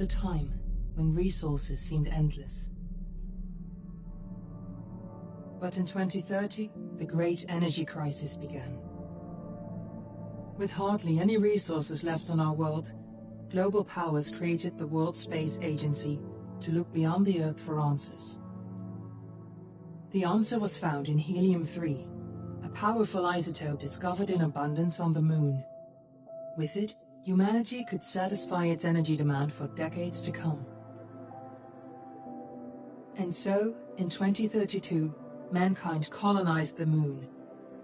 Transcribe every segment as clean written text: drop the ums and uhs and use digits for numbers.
a time when resources seemed endless. But in 2030, the great energy crisis began. With hardly any resources left on our world, global powers created the World Space Agency to look beyond the Earth for answers. The answer was found in helium-3, a powerful isotope discovered in abundance on the Moon. With it, humanity could satisfy its energy demand for decades to come. And so, in 2032, mankind colonized the Moon.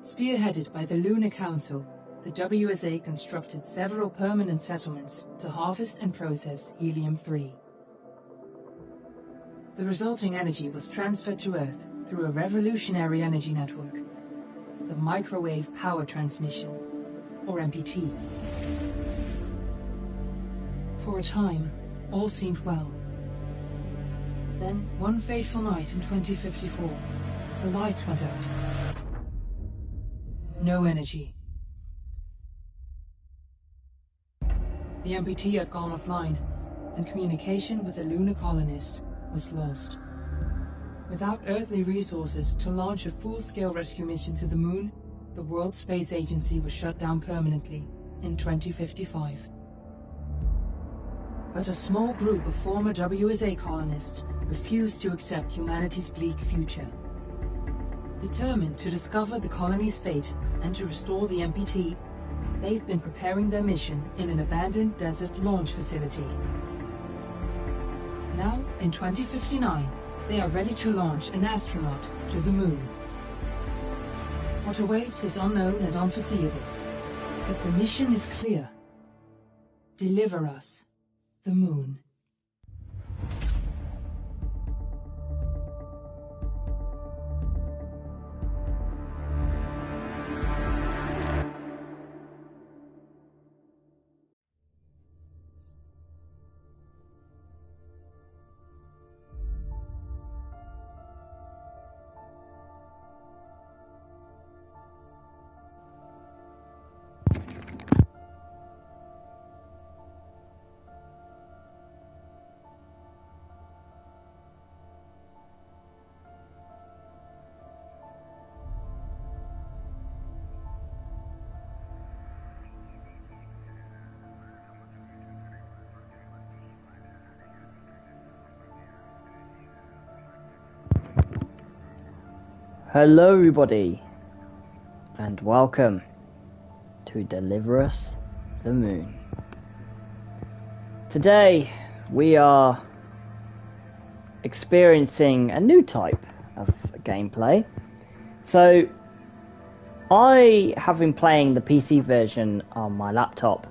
Spearheaded by the Lunar Council, the WSA constructed several permanent settlements to harvest and process helium-3. The resulting energy was transferred to Earth through a revolutionary energy network, the Microwave Power Transmission, or MPT. For a time, all seemed well. Then, one fateful night in 2054, the lights went out. No energy. The MPT had gone offline, and communication with the lunar colonist was lost. Without earthly resources to launch a full-scale rescue mission to the Moon, the World Space Agency was shut down permanently in 2055. But a small group of former WSA colonists refused to accept humanity's bleak future. Determined to discover the colony's fate and to restore the MPT, they've been preparing their mission in an abandoned desert launch facility. Now, in 2059, they are ready to launch an astronaut to the Moon. What awaits is unknown and unforeseeable, but the mission is clear. Deliver us the Moon. Hello everybody, and welcome to Deliver Us the Moon. Today we are experiencing a new type of gameplay. So I have been playing the PC version on my laptop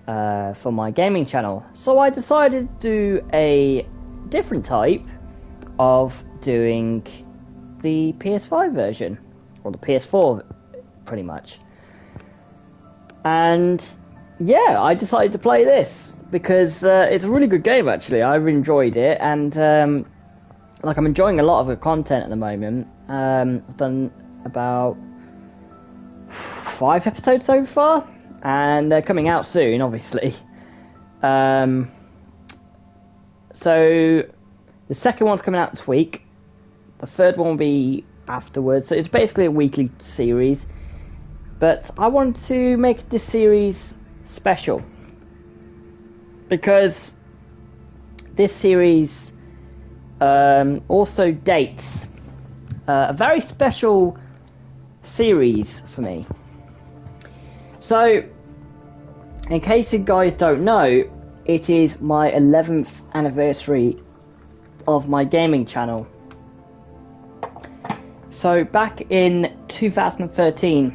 for my gaming channel, so I decided to do a different type of doing the PS5 version, or the PS4 pretty much. And yeah, I decided to play this because it's a really good game actually. I've enjoyed it, and like I'm enjoying a lot of the content at the moment. I've done about 5 episodes so far, and they're coming out soon obviously. So the second one's coming out this week. The third one will be afterwards, so it's basically a weekly series. But I want to make this series special because this series also dates a very special series for me. So, in case you guys don't know, it is my 11th anniversary of my gaming channel. So back in 2013,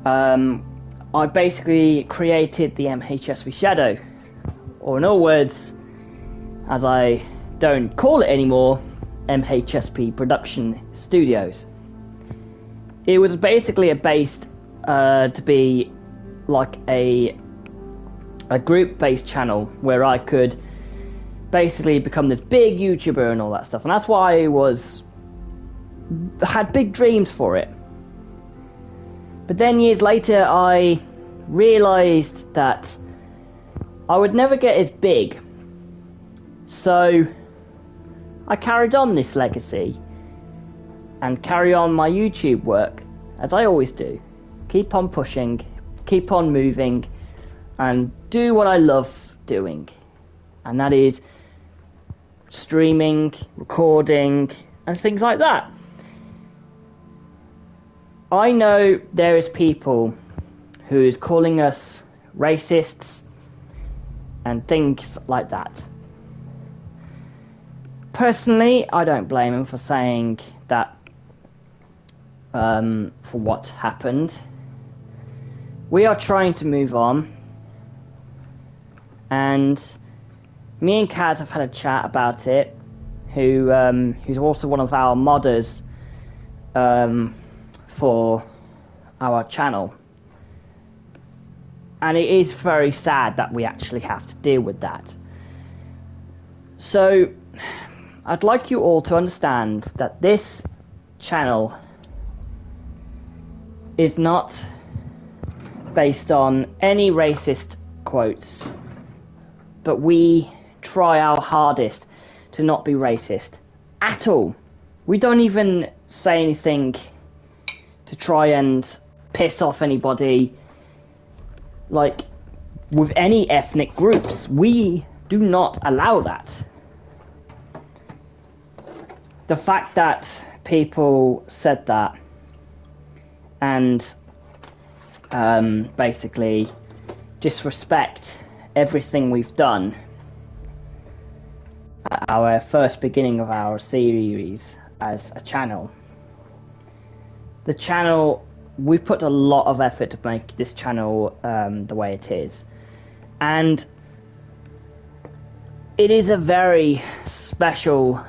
I basically created the MHSP Shadow, or in other words, as I don't call it anymore, MHSP Production Studios. It was basically based to be like a group-based channel where I could basically become this big YouTuber and all that stuff, and that's why I had big dreams for it. But then years later I realised that I would never get as big. So I carried on this legacy and carry on my YouTube work as I always do. Keep on pushing, keep on moving, and do what I love doing. And that is streaming, recording, and things like that. I know there is people who is calling us racists and things like that. Personally, I don't blame them for saying that, for what happened. We are trying to move on, and me and Kaz have had a chat about it, who's also one of our modders for our channel. And it is very sad that we actually have to deal with that. So I'd like you all to understand that this channel is not based on any racist quotes, but we try our hardest to not be racist at all. We don't even say anything to try and piss off anybody, like with any ethnic groups. We do not allow that. The fact that people said that and basically disrespect everything we've done at our first beginning of our series as a channel. The channel, we've put a lot of effort to make this channel the way it is, and it is a very special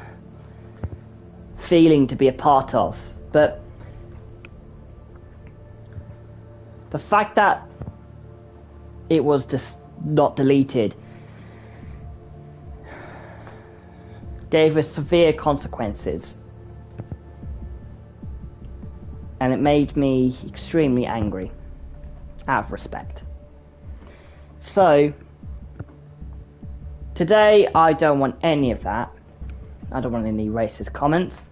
feeling to be a part of. But the fact that it was just not deleted gave us severe consequences, and it made me extremely angry, out of respect. So today I don't want any of that. I don't want any racist comments.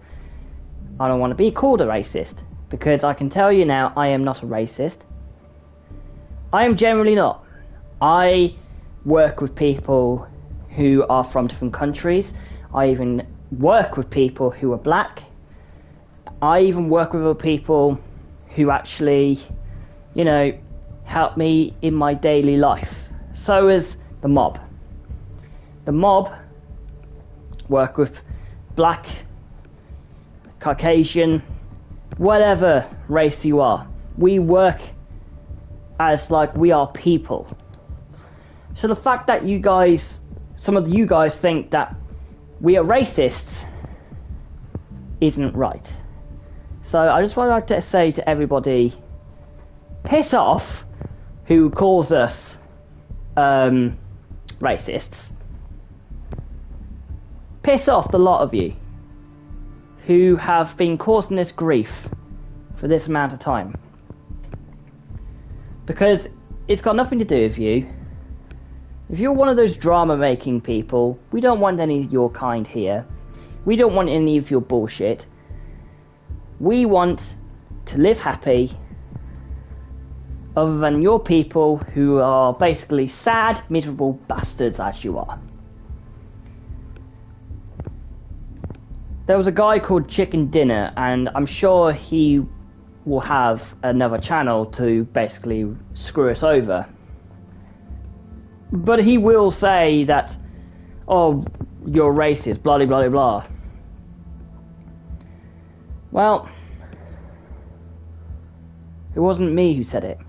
I don't want to be called a racist, because I can tell you now, I am not a racist. I am generally not. I work with people who are from different countries. I even work with people who are black. I even work with other people who actually, you know, help me in my daily life. So is the mob. The mob work with black, Caucasian, whatever race you are. We work as like we are people. So the fact that you guys, some of you guys think that we are racists isn't right. So I just want to say to everybody, piss off who calls us racists. Piss off the lot of you who have been causing this grief for this amount of time. Because it's got nothing to do with you. If you're one of those drama making people, we don't want any of your kind here. We don't want any of your bullshit. We want to live happy, other than your people who are basically sad, miserable bastards as you are. There was a guy called Chicken Dinner, and I'm sure he will have another channel to basically screw us over. But he will say that, oh, you're racist, blah, blah, blah, blah. Well, it wasn't me who said it.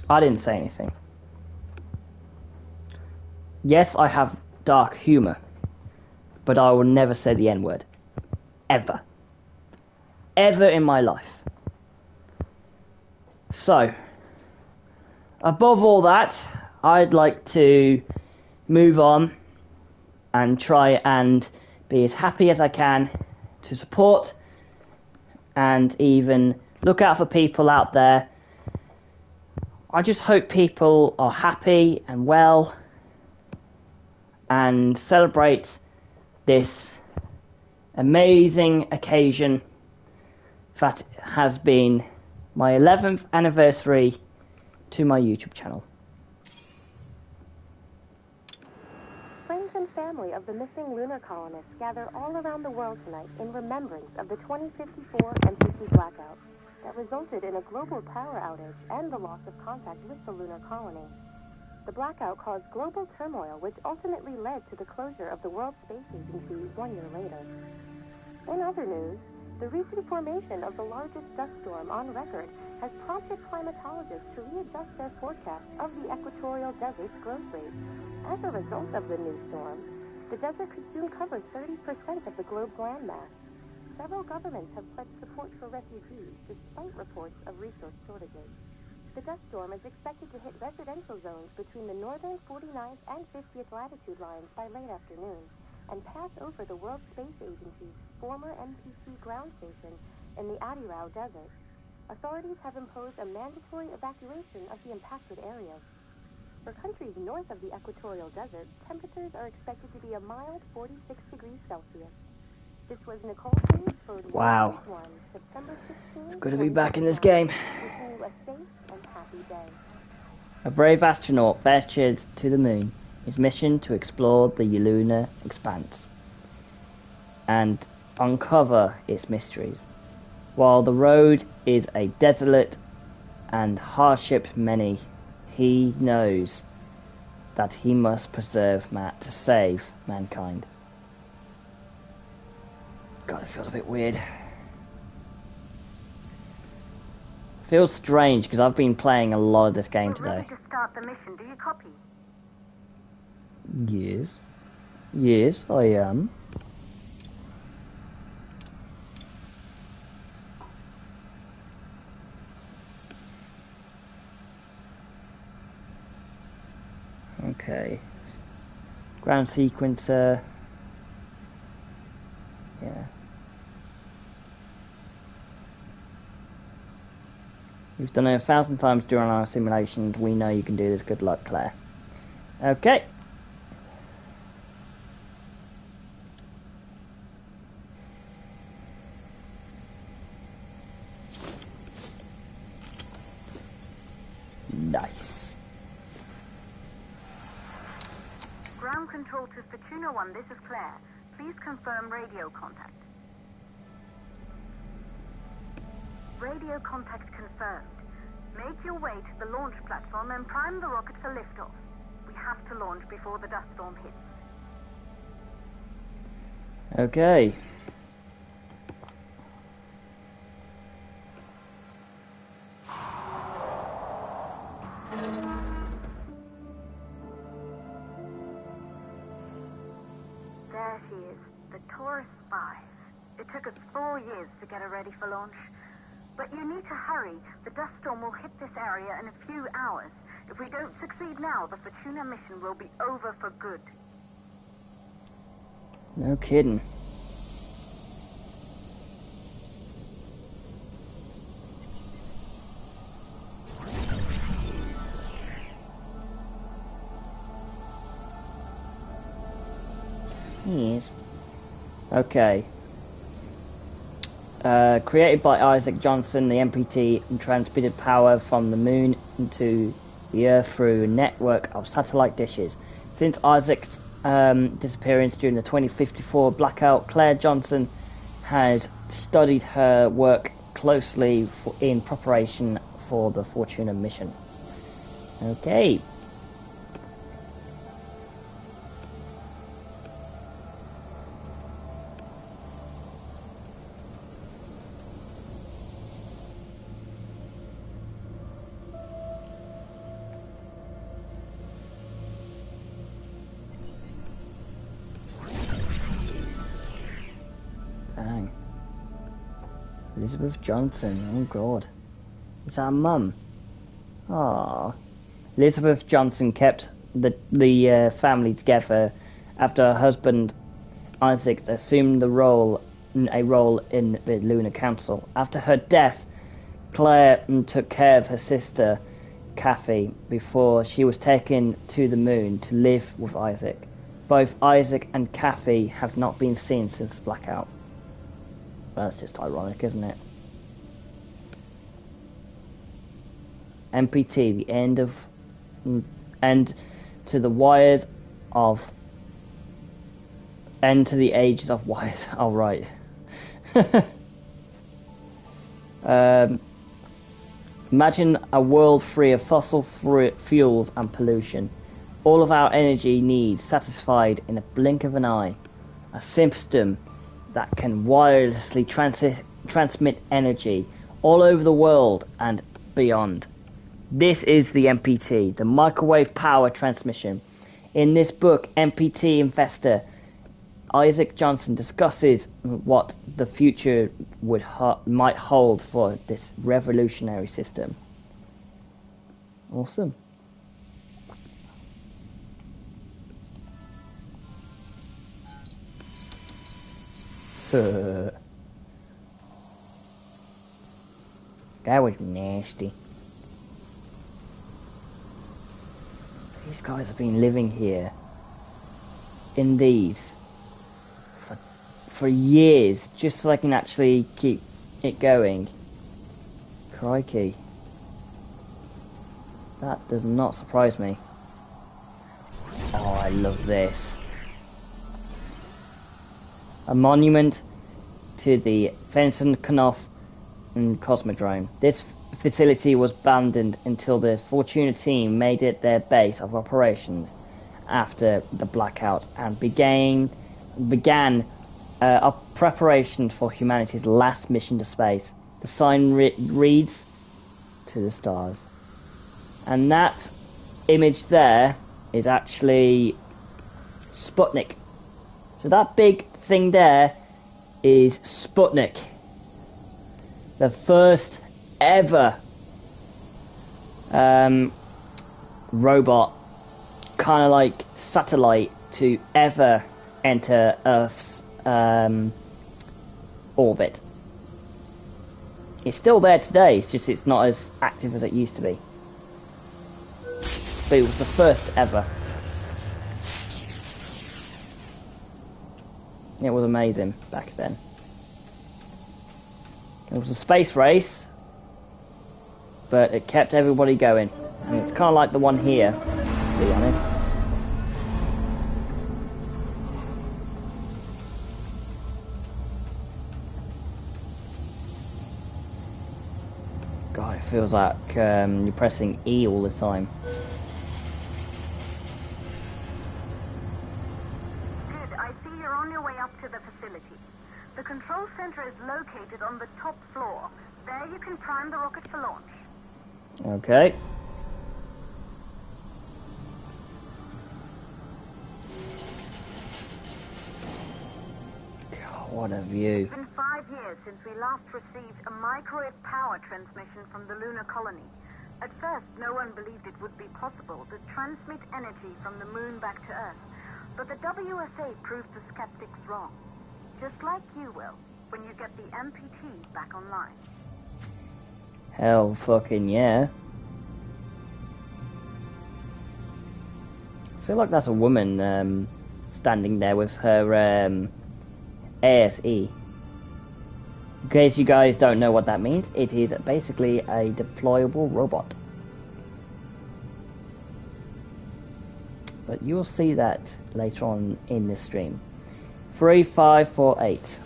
I didn't say anything. Yes, I have dark humour, but I will never say the N-word. Ever. Ever in my life. So, above all that, I'd like to move on and try and be as happy as I can to support and even look out for people out there I just hope people are happy and well and celebrate this amazing occasion that has been my 11th anniversary to my YouTube channel. Friends and family of the missing lunar colonists gather all around the world tonight in remembrance of the 2054 MPC blackout that resulted in a global power outage and the loss of contact with the lunar colony. The blackout caused global turmoil, which ultimately led to the closure of the World Space Agency 1 year later. In other news, the recent formation of the largest dust storm on record has prompted climatologists to readjust their forecast of the equatorial desert's growth rate. As a result of the new storm, the desert could soon cover 30% of the globe's landmass. Several governments have pledged support for refugees, despite reports of resource shortages. The dust storm is expected to hit residential zones between the northern 49th and 50th latitude lines by late afternoon and pass over the World Space Agency's former MPC ground station in the Adirau Desert. Authorities have imposed a mandatory evacuation of the impacted areas. For countries north of the equatorial desert, temperatures are expected to be a mild 46 degrees Celsius. This was Nicole Page for Wow. September 16th. It's good to be back in this game. Wishing you a safe and happy day. A brave astronaut ventured to the moon, his mission to explore the lunar expanse and uncover its mysteries. While the road is a desolate and hardship many, he knows that he must preserve to save mankind. God, it feels a bit weird. Feels strange because I've been playing a lot of this game today. Ready to start the mission. Do you copy? Yes. Yes, I am. Okay. Ground sequencer. Yeah. We've done it 1,000 times during our simulations. We know you can do this. Good luck, Claire. Okay. Nice. Ground control to Fortuna 1, this is Claire. Please confirm radio contact. Radio contact confirmed. Make your way to the launch platform and prime the rocket for liftoff. We have to launch before the dust storm hits. Okay. There she is, the Taurus 5. It took us 4 years to get her ready for launch. But you need to hurry. The dust storm will hit this area in a few hours. If we don't succeed now, the Fortuna mission will be over for good. No kidding. Yes. Okay. Created by Isaac Johnson, the MPT transmitted power from the moon into the Earth through a network of satellite dishes. Since Isaac's disappearance during the 2054 blackout, Claire Johnson has studied her work closely in preparation for the Fortuna mission. Okay. Dang. Elizabeth Johnson, oh god. Is that mum? Ah. Elizabeth Johnson kept the family together after her husband Isaac assumed a role in the Lunar Council. After her death, Claire took care of her sister Kathy before she was taken to the moon to live with Isaac. Both Isaac and Kathy have not been seen since blackout. That's just ironic, isn't it? MPT, the end to the wires of end to the ages of wires. Oh, right. Imagine a world free of fossil fuels and pollution. All of our energy needs satisfied in a blink of an eye. A system that can wirelessly transmit energy all over the world and beyond. This is the MPT, the microwave power transmission. In this book, MPT investor Isaac Johnson discusses what the future might hold for this revolutionary system. Awesome. That was nasty. These guys have been living here in these for years, just so I can actually keep it going. Crikey. That does not surprise me. Oh, I love this. A monument to the Fenton Knopf and Cosmodrome. This facility was abandoned until the Fortuna team made it their base of operations after the blackout and began a preparation for humanity's last mission to space. The sign reads, "To the stars." And that image there is actually Sputnik. So that big thing there is Sputnik. The first ever robot, kind of like satellite, to ever enter Earth's orbit. It's still there today, it's just it's not as active as it used to be. But it was the first ever. It was amazing back then. It was a space race, but it kept everybody going. And it's kind of like the one here, to be honest. God, it feels like you're pressing E all the time. Good, I see you're on your way up to the facility. The control center is located on the top floor. There you can prime the rocket for launch. Okay. God, what a view. It's been 5 years since we last received a microwave power transmission from the lunar colony. At first, no one believed it would be possible to transmit energy from the moon back to Earth. But the WSA proved the skeptics wrong. Just like you will, when you get the MPT back online. Hell fucking yeah. I feel like that's a woman standing there with her ASE. In case you guys don't know what that means, it is basically a deployable robot. But you'll see that later on in the stream. 3548.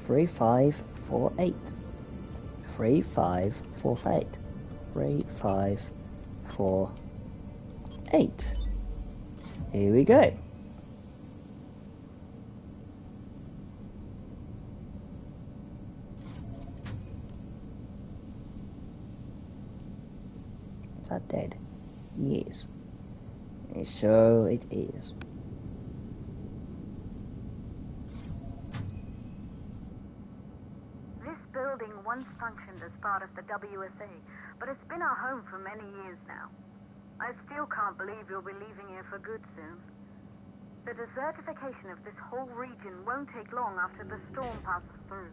3548. 3548. 3548. Here we go. Is that dead? Yes. So it is. This building once functioned as part of the WSA, but it's been our home for many years now. I still can't believe you'll be leaving here for good soon. The desertification of this whole region won't take long after the storm passes through.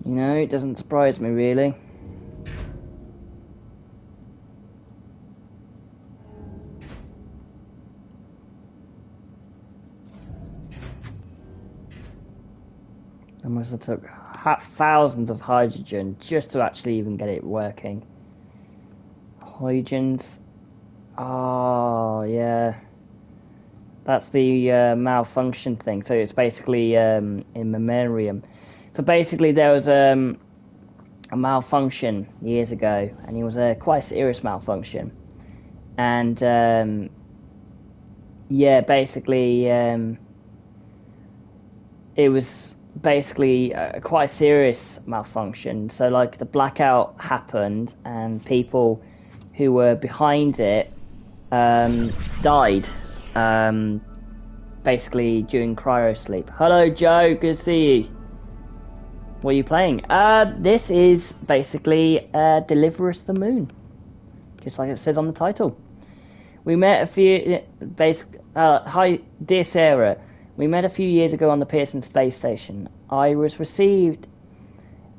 You know, it doesn't surprise me really. I must have took thousands of hydrogen just to actually even get it working. Hydrogens. Oh, yeah. That's the malfunction thing. So it's basically in memoriam. So basically there was a malfunction years ago, and it was a quite serious malfunction. And yeah, basically it was basically quite serious malfunction. So like the blackout happened, and people who were behind it died. Basically during cryo sleep. Hello Joe, good to see you. What are you playing? This is basically Deliver Us the Moon, just like it says on the title. We met a few hi dear Sarah. We met a few years ago on the Pearson space station. I was received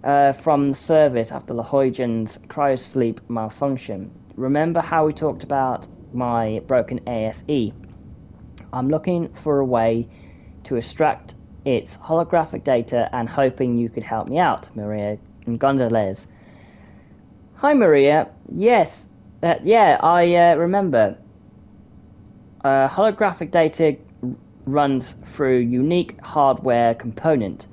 from the service after the Huygens cryosleep malfunction. Remember how we talked about my broken ASE? I'm looking for a way to extract its holographic data and hoping you could help me out, Maria Gonzalez. Hi Maria, yes, I remember. Holographic data runs through unique hardware component.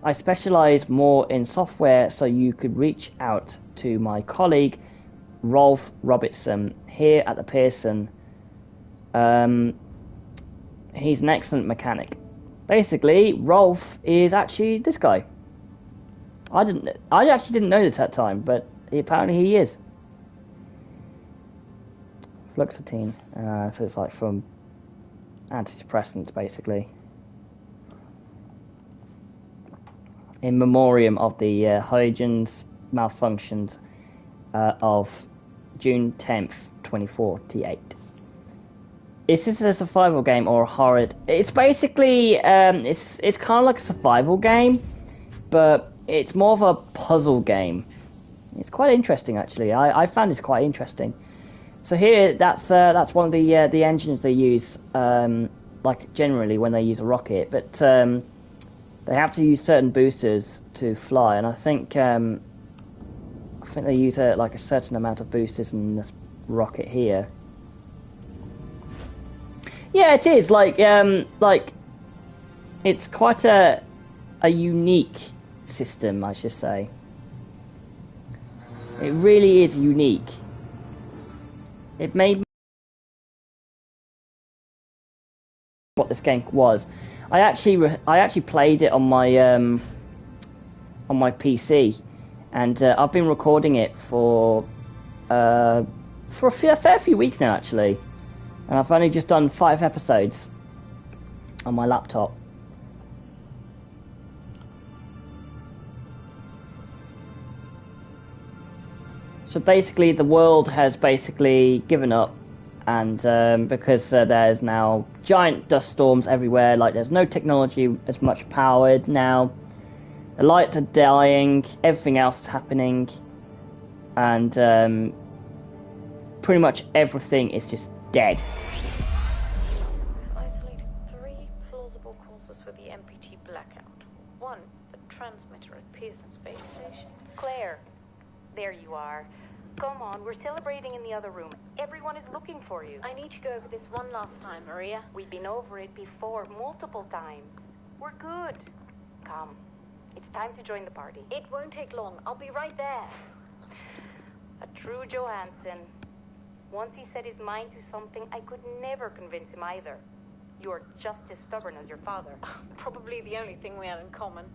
I specialize more in software, so you could reach out to my colleague Rolf Robertson here at the Pearson. He's an excellent mechanic. Basically, Rolf is actually this guy. I actually didn't know this at the time, but apparently he is. Fluoxetine. So it's like from antidepressants, basically. In memoriam of the Huygens malfunctions of June 10th, 2048. Is this a survival game or a horror? It's basically it's kind of like a survival game, but it's more of a puzzle game. It's quite interesting actually. I found this quite interesting. So here, that's one of the engines they use, like generally when they use a rocket, but they have to use certain boosters to fly, and I think they use like a certain amount of boosters in this rocket here. Yeah, it is like it's quite a unique system, I should say. It really is unique. It made me what this game was. I actually played it on my PC, and I've been recording it for a fair few weeks now actually. And I've only just done 5 episodes on my laptop. So basically the world has basically given up, and because there's now giant dust storms everywhere, like there's no technology as much powered now, the lights are dying, everything else is happening, and pretty much everything is just dead. Isolated 3 plausible causes for the MPT blackout. 1, the transmitter at Pearson Space Station. Claire, there you are. Come on, we're celebrating in the other room. Everyone is looking for you. I need to go over this one last time, Maria. We've been over it before, multiple times. We're good. Come, it's time to join the party. It won't take long. I'll be right there. A true Johansson. Once he set his mind to something, I could never convince him either. You're just as stubborn as your father. Probably the only thing we have in common.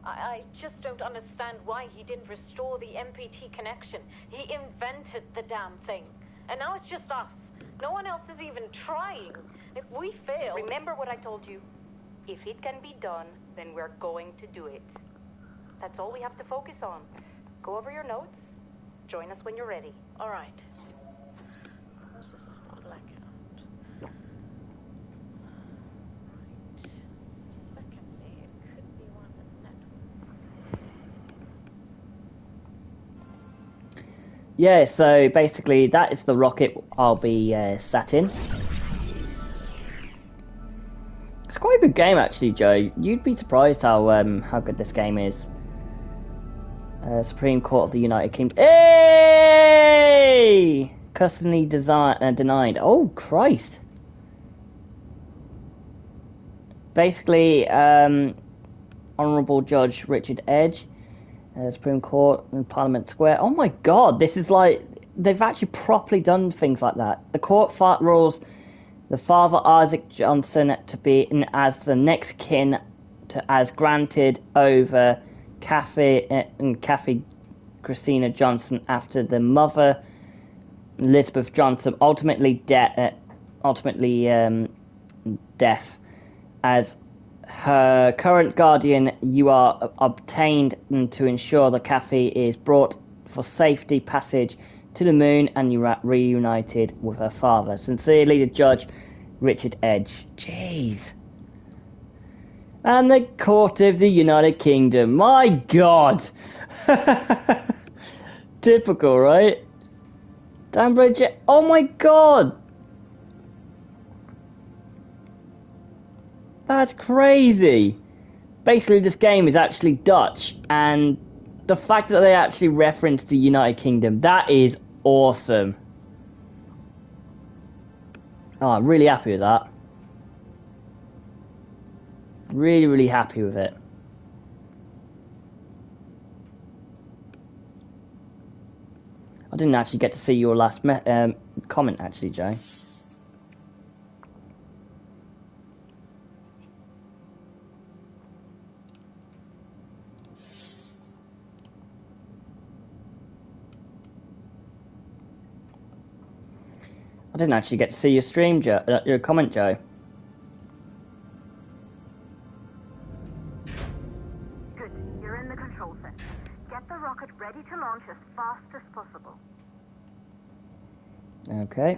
I just don't understand why he didn't restore the MPT connection. He invented the damn thing. And now it's just us. No one else is even trying. If we fail... Remember what I told you. If it can be done, then we're going to do it. That's all we have to focus on. Go over your notes. Join us when you're ready. All right. Causes of the blackout. Right. Secondly, it could be one of the networks. yeah, so basically that is the rocket I'll be sat in. It's quite a good game actually, Joe. You'd be surprised how good this game is. Supreme Court of the United Kingdom. Hey! Custody denied. Oh, Christ. Basically, Honourable Judge Richard Edge, Supreme Court in Parliament Square. Oh my God, this is like, they've actually properly done things like that. The court rules the father Isaac Johnson to be as the next kin to as granted over Kathy Christina Johnson after the mother Elizabeth Johnson ultimately death as her current guardian. You are obtained to ensure that Kathy is brought for safety passage to the moon and you are reunited with her father. Sincerely, the Judge Richard Edge. Jeez. And the Court of the United Kingdom. My God. Typical, right? Danbridge. Oh my God. That's crazy. Basically, this game is actually Dutch, and the fact that they actually reference the United Kingdom, that is awesome. Oh, I'm really happy with that. Really, really happy with it. I didn't actually get to see your last comment, actually, Joe. I didn't actually get to see your stream, Joe. Your comment, Joe. Good. You're in the control set. Get the rocket ready to launch as fast as possible. Okay.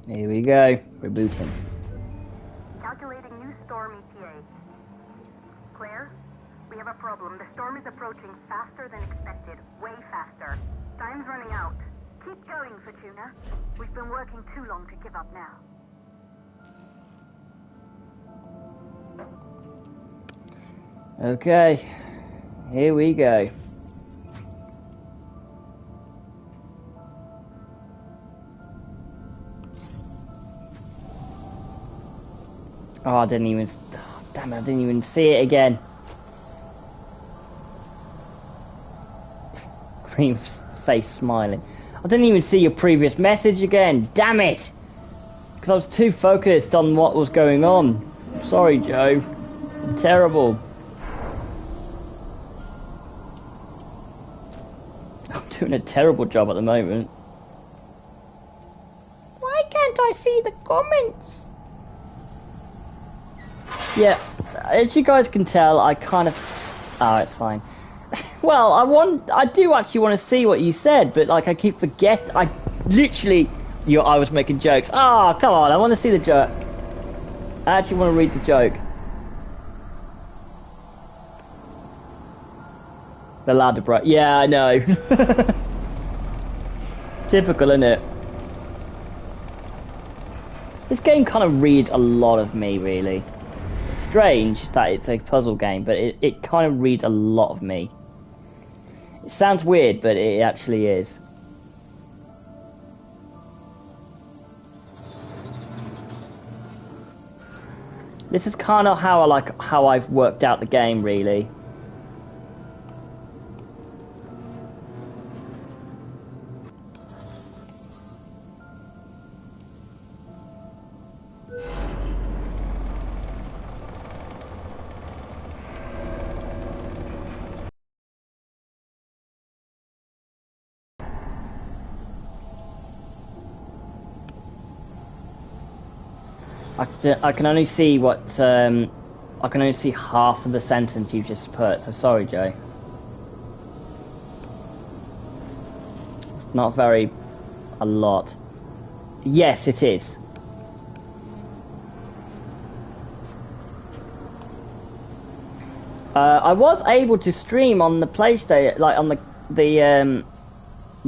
Here we go. Rebooting. Calculating new storm ETA. Claire? We have a problem. The storm is approaching faster than expected. Way faster. Time's running out. Keep going, Fortuna. We've been working too long to give up now. Okay. Here we go. Oh, I didn't even... Oh, damn it, I didn't even see it again. Green face smiling. I didn't even see your previous message again. Damn it! Because I was too focused on what was going on. Sorry, Joe. I'm terrible. I'm doing a terrible job at the moment. Why can't I see the comments? Yeah, as you guys can tell, I kind of... Oh, it's fine. Well, I do actually want to see what you said, but like I keep forgetting. I literally... I was making jokes. Oh, come on, I want to see the joke. I actually want to read the joke. The ladder bro. Yeah, I know. Typical, isn't it? This game kind of reads a lot of me, really. It's strange that it's a puzzle game, but it kind of reads a lot of me. It sounds weird, but it actually is. This is kind of how I've worked out the game, really. I can only see what I can only see half of the sentence you just put, so sorry, Joe. It's not a lot. Yes, it is. I was able to stream on the PlayStation, like on the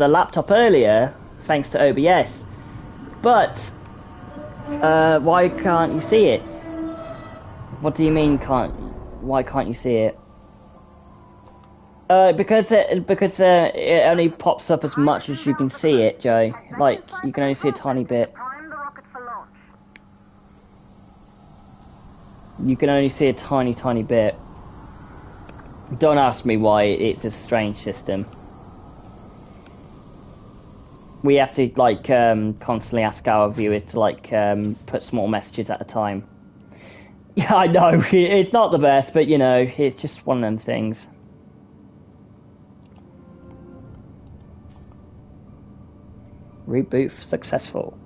laptop earlier, thanks to OBS. But why can't you see it? What do you mean why can't you see it? Because it only pops up as much as you can see it, Joe. Like you can only see a tiny bit. You can only see a tiny bit. Don't ask me why, it's a strange system. We have to like constantly ask our viewers to like put small messages at a time. Yeah, I know, it's not the best, but you know, it's just one of them things. Reboot successful.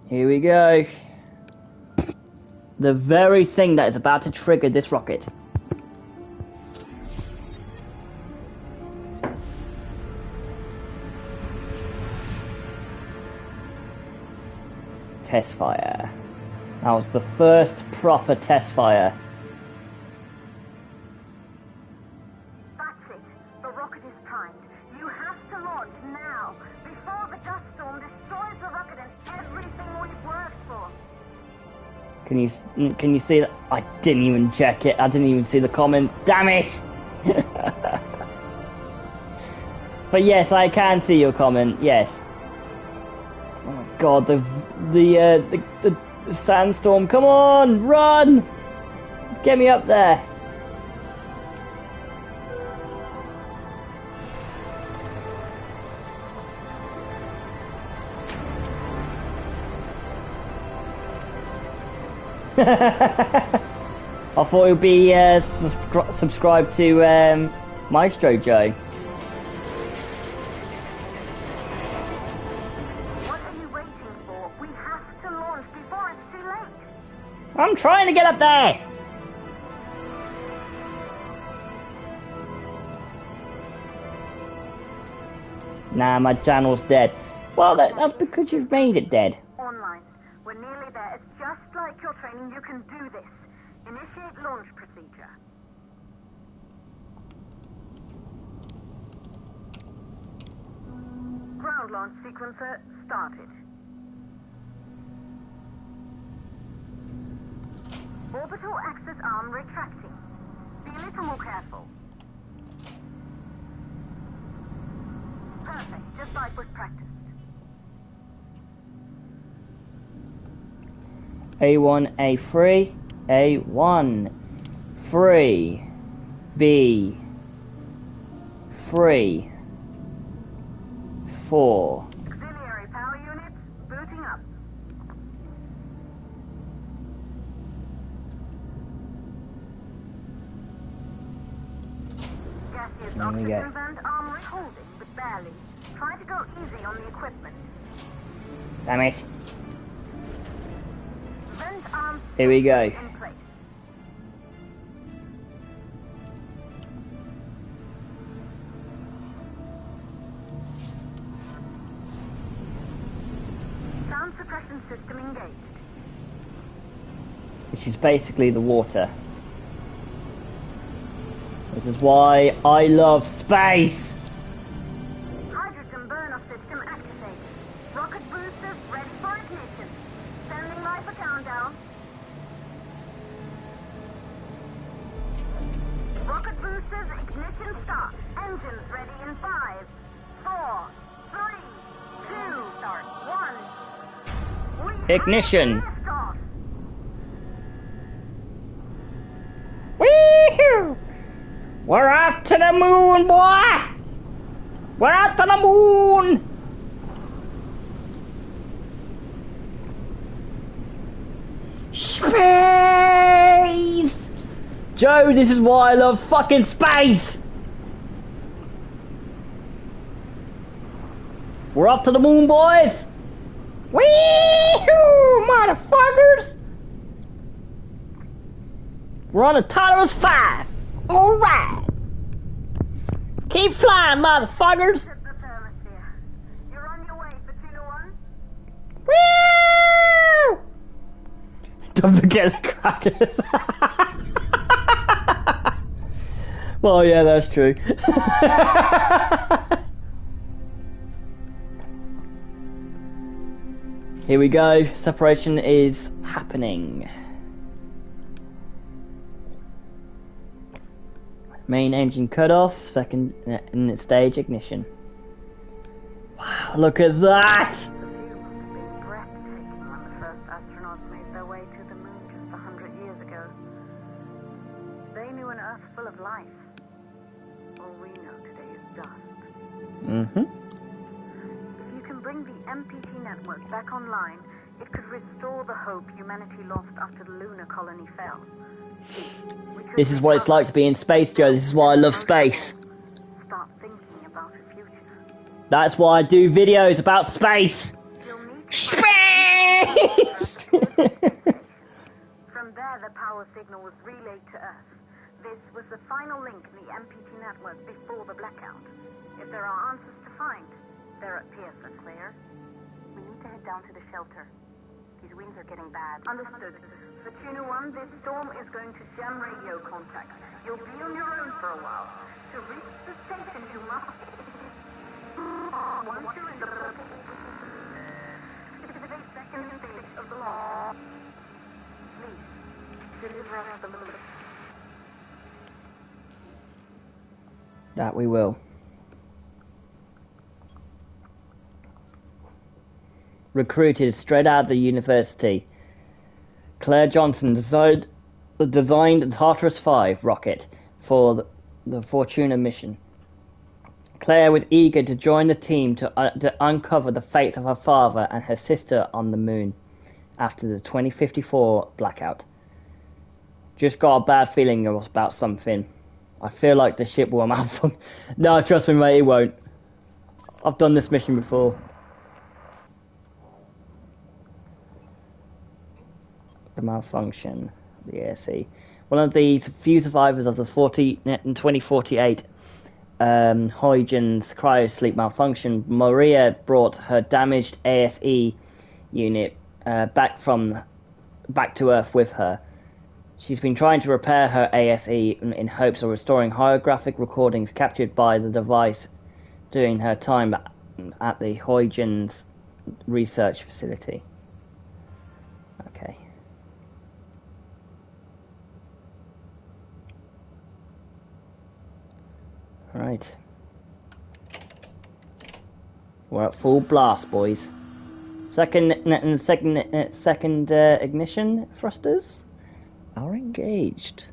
Here we go. The very thing that is about to trigger this rocket. Test fire. That was the first proper test fire. That's it. The rocket is primed. You have to launch now, before the dust storm destroys the rocket and everything we've worked for. Can you see that? I didn't even check it. I didn't even see the comments. Damn it! But yes, I can see your comment. Yes. Oh God, the sandstorm! Come on, run! Just get me up there. I thought it would be subscribed to Maestro Joe. What are you waiting for? We have to launch before it's too late. I'm trying to get up there. Nah, my channel's dead. Well, that's because you've made it dead. Online. We're nearly there. It's just like your training. You can do this. Initiate launch procedure. Ground launch sequencer started. Orbital axis arm retracting. Be a little more careful. Perfect, just like was practiced. A1, A3, A1, 3, B, 3, 4. Auxiliary power units booting up. Gaseous There we go. oxygen vent arm holding, but barely. Try to go easy on the equipment. Damn it. Vent arm Here we go. in place. Sound suppression system engaged. Which is basically the water. This is why I love space! Hydrogen burn-off system activated. Rocket boosters ready for ignition. Standing by for countdown. Rocket boosters ignition start. Engines ready in 5, 4, 3, 2, start 1. We Ignition. have liftoff. Wee-hoo! We're off to the moon, boy! We're off to the moon! Space! Joe, this is why I love fucking space! We're off to the moon, boys! Wee-hoo, motherfuckers! We're on a Taurus 5! Alright! Keep flying, motherfuckers! Hit the thermosphere. You're on your way for 2 to 1. Woo! Don't forget the crackers. Well, yeah, that's true. Here we go. Separation is happening. Main engine cut off. Second stage ignition. Wow, look at that! The view must have been breathtaking when the first astronauts made their way to the moon just 100 years ago. They knew an Earth full of life. All we know today is dust. Mm-hmm. If you can bring the MPT network back online, it could restore the hope humanity lost after the lunar colony fell. This is what it's like to be in space, Joe. This is why I love space. Start thinking about a future. That's why I do videos about space. Space! From there, the power signal was relayed to Earth. This was the final link in the MPT network before the blackout. If there are answers to find, they're at Pearson, Claire. We need to head down to the shelter. These winds are getting bad. Understood. For Tuna 1, this storm is going to jam radio contact. You'll be on your own for a while. To reach the station, you must... Once you're in the... It's the second stage of the launch. Please, deliver us the moon. That we will. Recruited straight out of the university, Claire Johnson designed the Tartarus 5 rocket for the Fortuna mission. Claire was eager to join the team to uncover the fates of her father and her sister on the moon after the 2054 blackout. Just got a bad feeling about something. I feel like the ship will malfunction. No, trust me, mate, it won't. I've done this mission before. The malfunction, the ASE. One of the few survivors of the 2048 Huygens cryosleep malfunction, Maria brought her damaged ASE unit back to Earth with her. She's been trying to repair her ASE in hopes of restoring holographic recordings captured by the device during her time at the Huygens research facility. Okay. Right. We're at full blast, boys. Second ignition thrusters are engaged.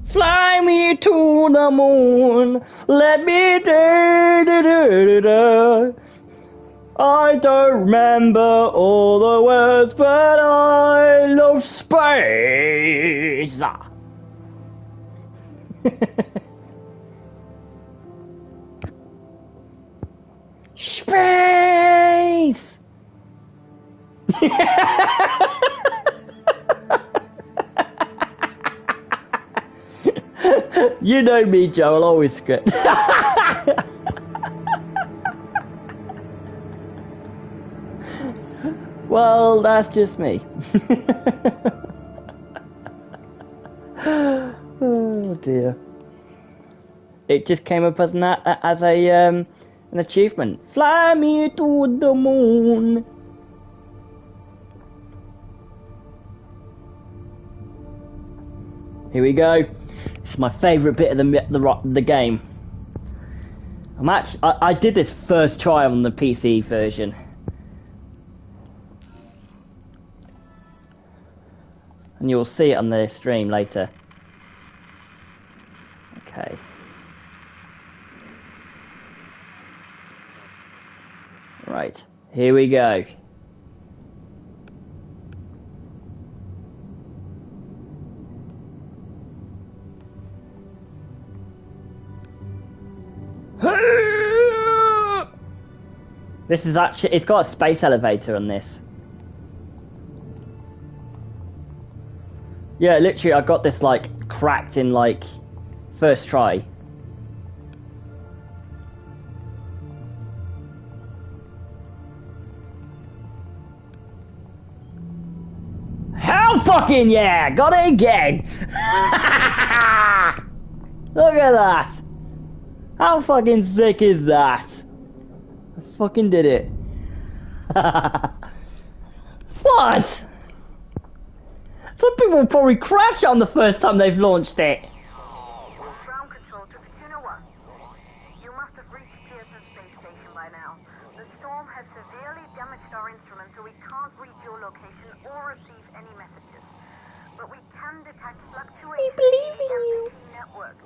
Fly me to the moon, let me da. I don't remember all the words, but I love space. Space! You know me, Joe, I'll always script. Well, that's just me. Oh dear. It just came up as an achievement. Fly me to the moon. Here we go. It's my favourite bit of the game. I did this first try on the PC version. And you'll see it on the stream later. Okay. Right, here we go. This is actually, it's got a space elevator on this. Yeah, literally I got this like cracked in like first try. Fucking yeah! Got it again! Look at that! How fucking sick is that? I fucking did it. What? Some people will probably crash on the first time they've launched it. Ground control to Fortuna 1. You must have reached Pearson Space Station by now. The storm has severely damaged our instruments, so we can't reach your location or receive any messages. But we can detect fluctuations in the MPT network.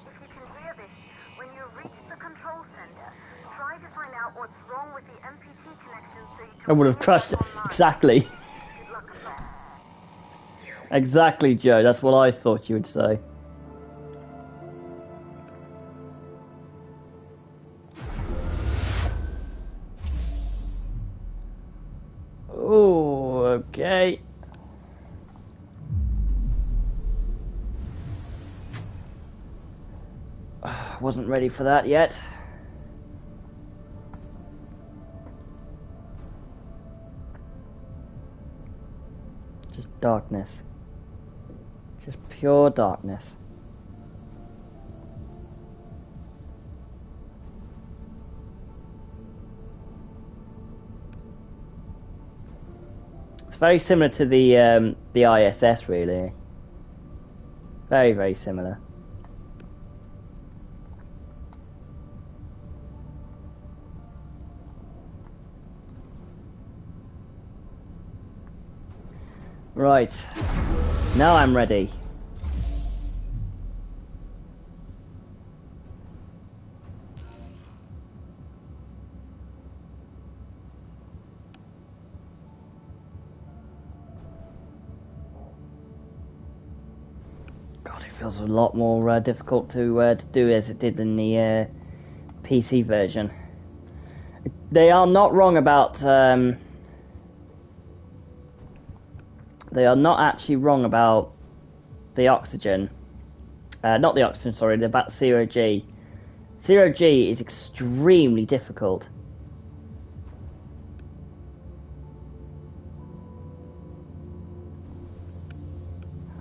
If you can hear this, when you reach the control center, try to find out what's wrong with the MPT connection so you can... I would have crushed it. Exactly. Good luck with that. Exactly, Joe. That's what I thought you would say. Oh, okay. Wasn't ready for that yet. Just darkness. Just pure darkness. It's very similar to the ISS, really. Very, very similar. Right. Now I'm ready. God, it feels a lot more difficult to do as it did in the PC version. They are not wrong about... They are not actually wrong about the oxygen. Not the oxygen, sorry, about Zero G. Zero G is extremely difficult.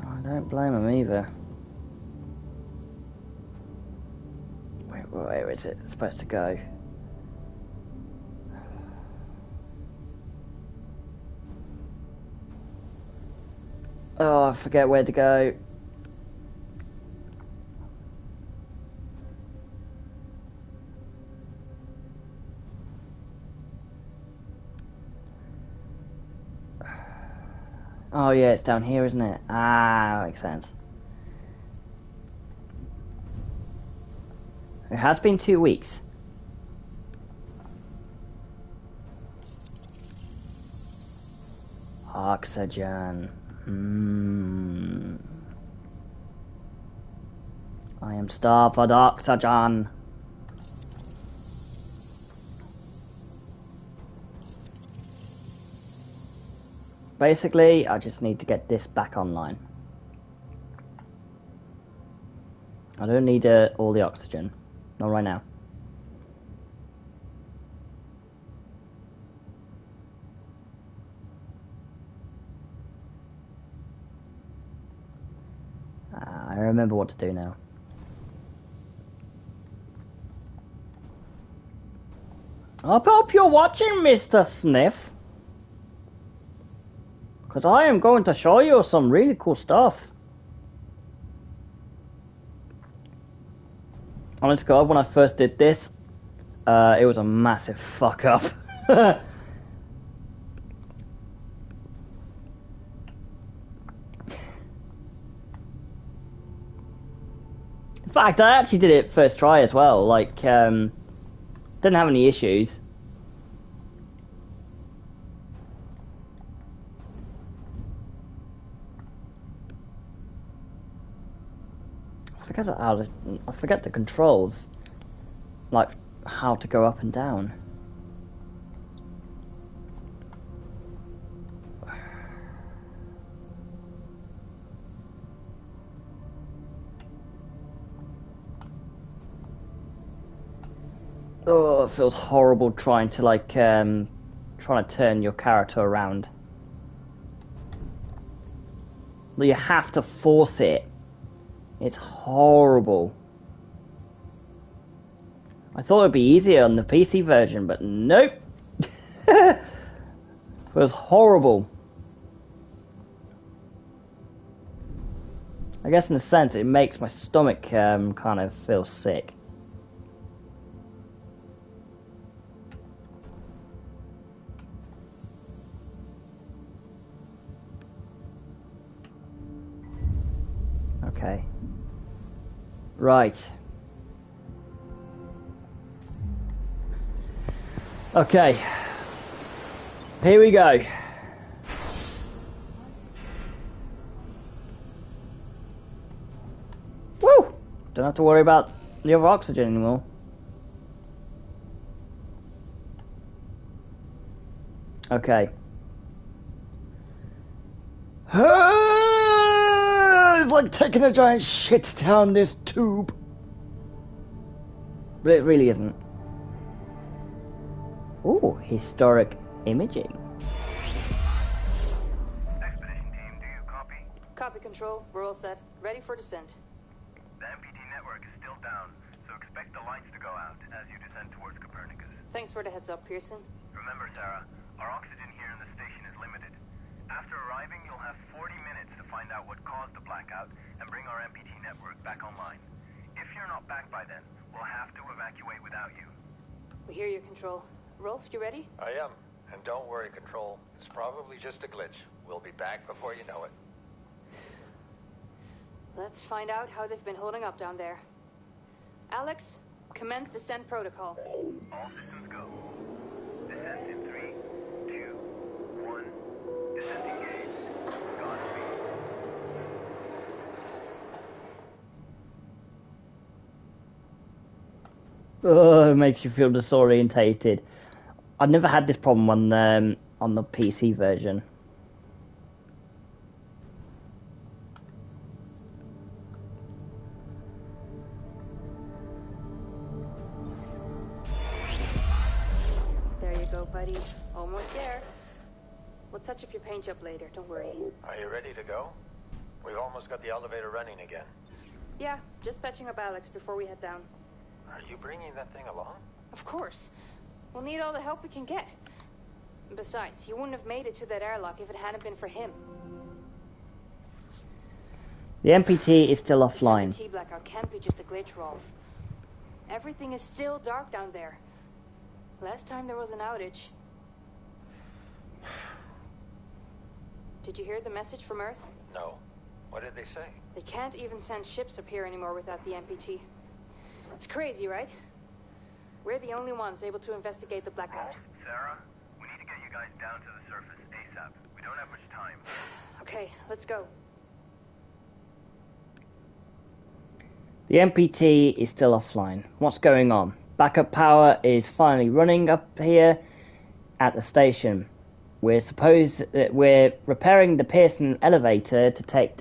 I don't blame them either. Wait, where is it supposed to go? Oh, I forget where to go. Oh yeah, it's down here, isn't it? Ah, that makes sense. It has been 2 weeks. Oxygen. I am starved for oxygen. Basically, I just need to get this back online. I don't need all the oxygen. Not right now. I remember what to do now. I hope you're watching, Mr. Sniff. Because I am going to show you some really cool stuff. Honest God, when I first did this, it was a massive fuck up. In fact, I actually did it first try as well. Like, didn't have any issues. I forget the controls, like how to go up and down. Oh, it feels horrible trying to trying to turn your character around. You have to force it. It's horrible. I thought it'd be easier on the PC version, but nope. It was horrible. I guess in a sense it makes my stomach kind of feel sick. Okay. Right. Okay. Here we go. Woo! Don't have to worry about the other oxygen anymore. Okay. It's like taking a giant shit down this tube. But it really isn't. Ooh, historic imaging. Expedition team, do you copy? Copy, Control. We're all set. Ready for descent. The MPT network is still down, so expect the lights to go out as you descend towards Copernicus. Thanks for the heads up, Pearson. Remember, Sarah, our oxygen here in the station is limited. After arriving, you'll have 40 minutes to find out what caused the blackout and bring our MPT network back online. If you're not back by then, we'll have to evacuate without you. We hear you, Control. Rolf, you ready? I am. And don't worry, Control. It's probably just a glitch. We'll be back before you know it. Let's find out how they've been holding up down there. Alex, commence descent protocol. All systems go. Descent in 3, 2, 1. Descent engaged. Godspeed. Oh, it makes you feel disorientated. I've never had this problem on the PC version. There you go, buddy. Almost there. We'll touch up your paint job later, don't worry. Are you ready to go? We've almost got the elevator running again. Yeah, just patching up Alex before we head down. Are you bringing that thing along? Of course. We'll need all the help we can get. Besides, you wouldn't have made it to that airlock if it hadn't been for him. The MPT is still offline. The 7T blackout can't be just a glitch, Rolf. Everything is still dark down there. Last time there was an outage. Did you hear the message from Earth? No. What did they say? They can't even send ships up here anymore without the MPT. It's crazy, right? We're the only ones able to investigate the blackout. Sarah, we need to get you guys down to the surface ASAP. We don't have much time. Okay, let's go. The MPT is still offline. What's going on? Backup power is finally running up here at the station. We're repairing the Pearson elevator to take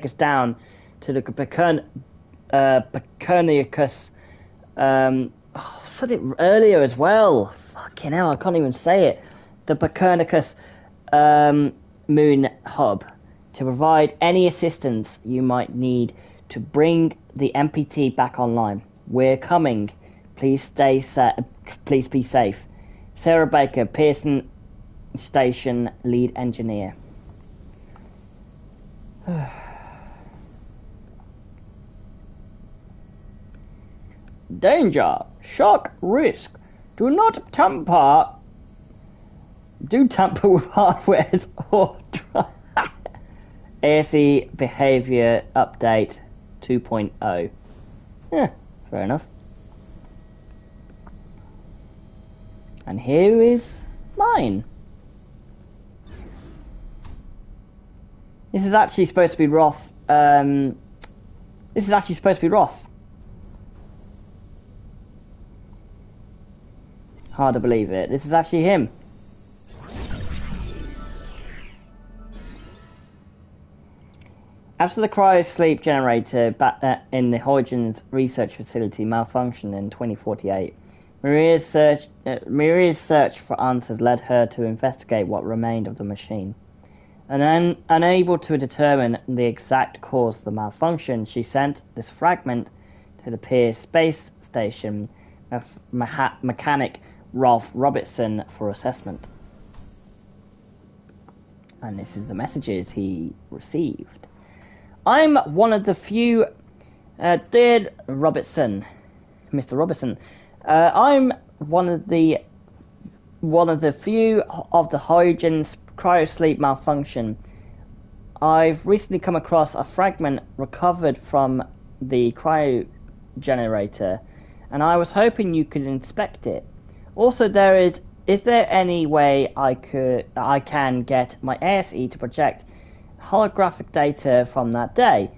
us down to the Copernicus. I said it earlier as well. Fucking hell, I can't even say it. The Copernicus moon hub to provide any assistance you might need to bring the MPT back online. We're coming. Please please be safe. Sarah Baker, Pearson Station Lead Engineer. Danger! Shock! Risk! Do not tamper! Do tamper with hardware or ASE Behavior Update 2.0. Yeah, fair enough. And here is mine. This is actually supposed to be Roth. This is actually supposed to be Roth. Hard to believe it. This is actually him. After the cryosleep generator in the Huygens research facility malfunctioned in 2048, Maria's search for answers led her to investigate what remained of the machine. And then, unable to determine the exact cause of the malfunction, she sent this fragment to the Pierce Space Station mechanic Ralph Robertson for assessment. And this is the messages he received. I'm one of the few, dear Robertson, Mr. Robertson. I'm one of the few of the Huygens cryosleep malfunction. I've recently come across a fragment recovered from the cryogenerator, and I was hoping you could inspect it. Also, is there any way I can get my ASE to project holographic data from that day?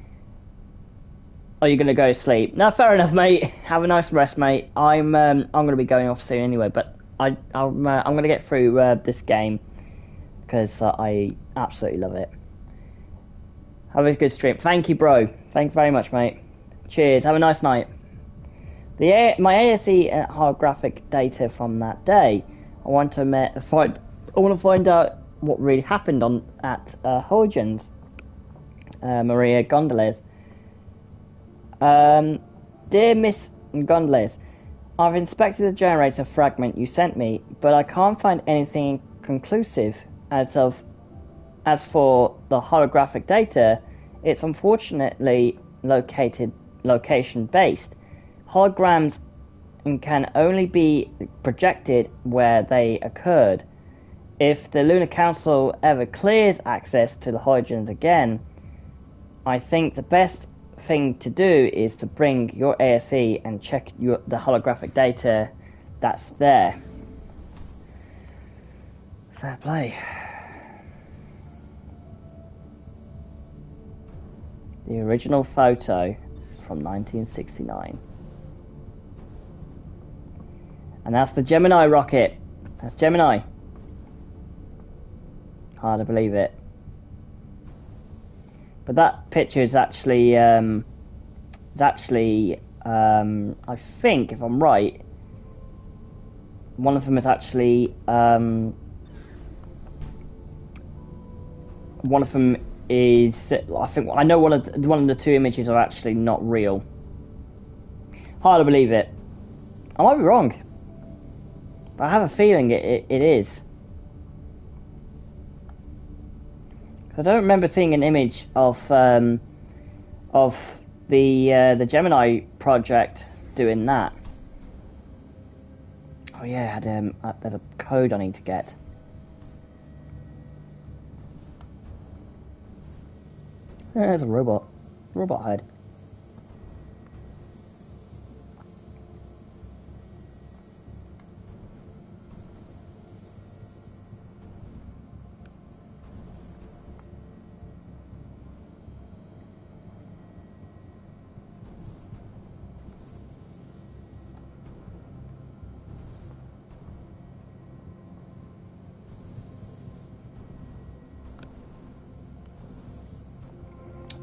Are you gonna go to sleep? No, fair enough, mate. Have a nice rest, mate. I'm gonna be going off soon anyway, but I'm gonna get through this game because I absolutely love it. Have a good stream. Thank you, bro. Thank you very much, mate. Cheers. Have a nice night. My ASE holographic data from that day. I want to find out what really happened at Huygens. Maria Gondoles. Dear Miss Gondoles, I've inspected the generator fragment you sent me, but I can't find anything conclusive. As for the holographic data, it's unfortunately location based. Holograms can only be projected where they occurred. If the Lunar Council ever clears access to the Huygens again, I think the best thing to do is to bring your ASE and check the holographic data that's there. Fair play. The original photo from 1969. And that's the Gemini rocket. That's Gemini. Hard to believe it. But that picture is actually, I think, if I'm right, one of them is actually, one of them is, I know one of the two images are actually not real. Hard to believe it. I might be wrong, but I have a feeling it is. I don't remember seeing an image of the Gemini project doing that. Oh yeah, there's a code I need to get. Yeah, there's a robot head.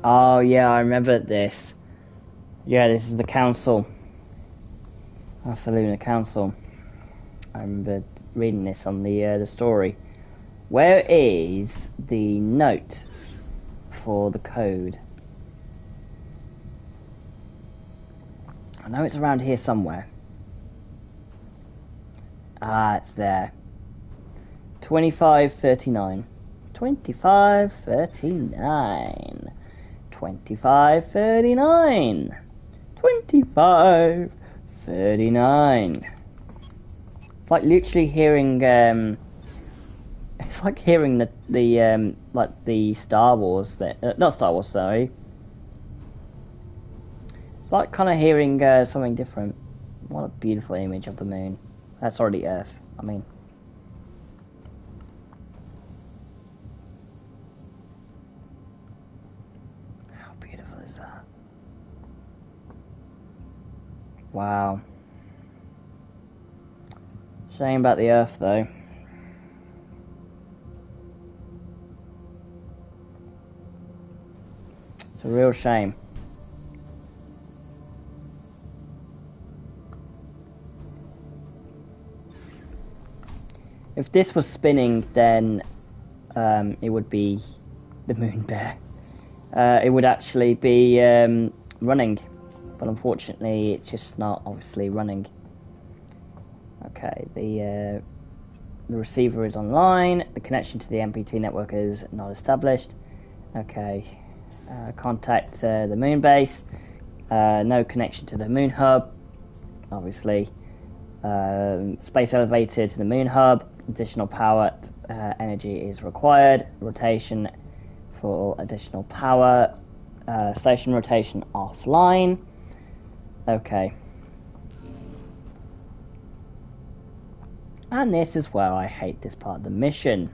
Oh yeah, I remember this. Yeah, this is the council. That's the Lunar Council. I remember reading this on the story. Where is the note for the code? I know it's around here somewhere. Ah, it's there. 2539. 2539. 2539. 2539. It's like literally hearing it's like hearing the Star Wars not Star Wars, sorry. It's like kind of hearing something different. What a beautiful image of the moon. That's already Earth, I mean. Wow. Shame about the Earth, though. It's a real shame. If this was spinning, then it would be the moon bear, it would actually be running, but unfortunately it's just not obviously running. Okay, the receiver is online, the connection to the MPT network is not established. Okay, contact the moon base, no connection to the moon hub, obviously. Space elevator to the moon hub, additional power energy is required, rotation for additional power, station rotation offline. Okay. And this is where I hate this part of the mission.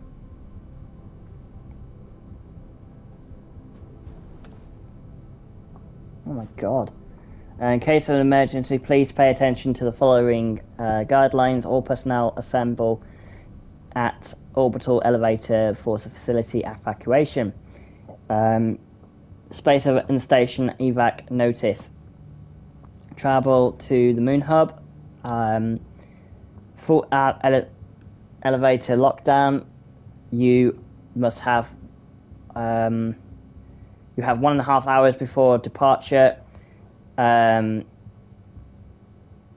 Oh my god. In case of an emergency, please pay attention to the following guidelines. All personnel assemble at orbital elevator for facility evacuation. Space and station evac notice. Travel to the moon hub. Full elevator lockdown. You must have you have 1.5 hours before departure.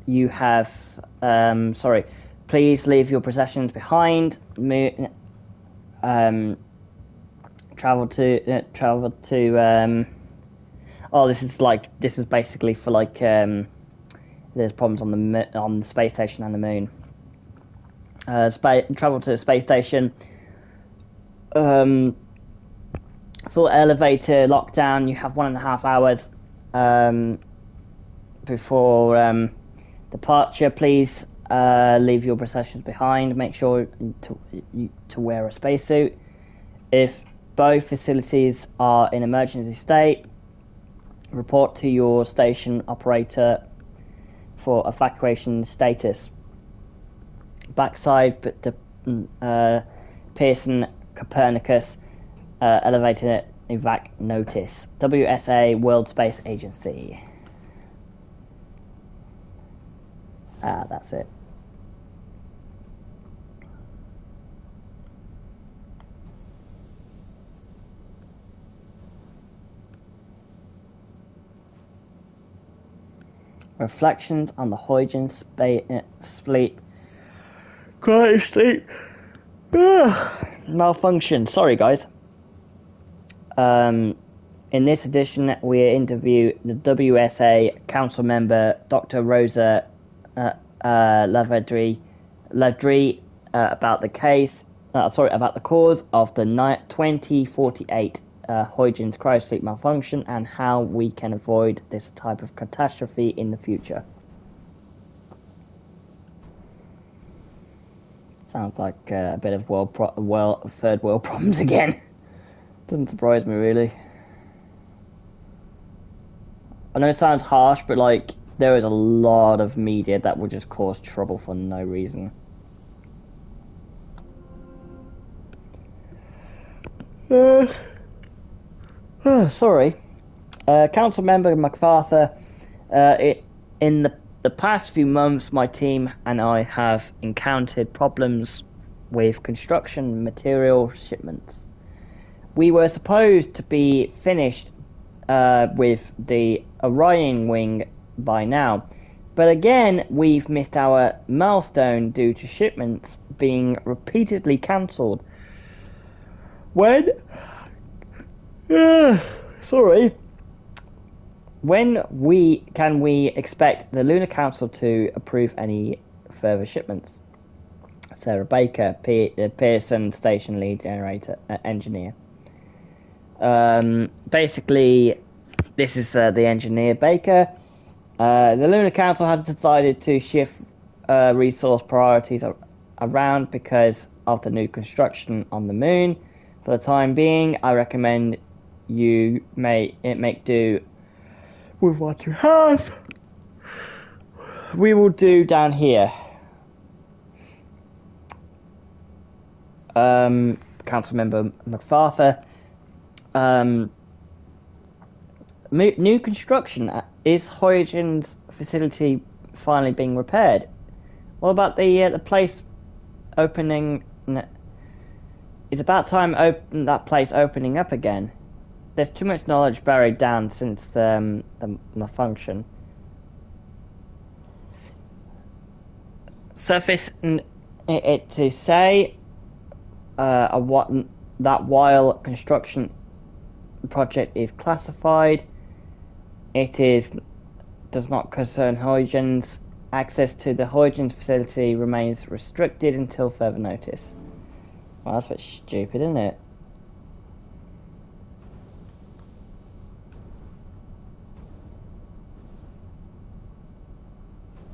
You have please leave your possessions behind. Travel to oh, this is basically for like there's problems on the space station and the moon. Travel to the space station. Full elevator lockdown. You have 1.5 hours before departure. Please leave your possessions behind. Make sure to wear a spacesuit. If both facilities are in emergency state, report to your station operator for evacuation status. Backside Pearson Copernicus elevator evac notice. WSA World Space Agency. That's it. Reflections on the Huygens sleep. Quiet sleep. Malfunction. Sorry, guys. In this edition, we interview the WSA Council member, Dr. Rosa Lavadri, about the case. About the cause of the 2048 Huygens cryosleep malfunction and how we can avoid this type of catastrophe in the future. Sounds like a bit of third world problems again. Doesn't surprise me really. I know it sounds harsh, but like there is a lot of media that will just cause trouble for no reason. Sorry. Council member MacArthur, in the past few months, my team and I have encountered problems with construction material shipments. We were supposed to be finished with the Orion wing by now, but again, we've missed our milestone due to shipments being repeatedly cancelled. When can we expect the Lunar Council to approve any further shipments? Sarah Baker, Pearson Station Lead Generator Engineer. Basically, this is the engineer Baker. The Lunar Council has decided to shift resource priorities around because of the new construction on the moon. For the time being, I recommend you make do with what you have. We will do down here. Council member MacArthur. New construction. Is Huygens facility finally being repaired? What about the place opening It's about time that place opening up again. There's too much knowledge buried down since the malfunction. Surface it to say that while construction project is classified, does not concern Huygens. Access to the Huygens facility remains restricted until further notice. Well, that's a bit stupid, isn't it?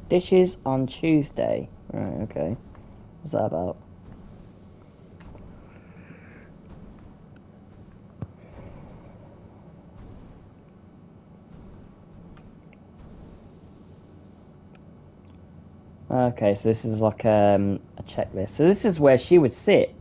Dishes on Tuesday. Right, okay. What's that about? Okay, so this is like a checklist. So this is where she would sit.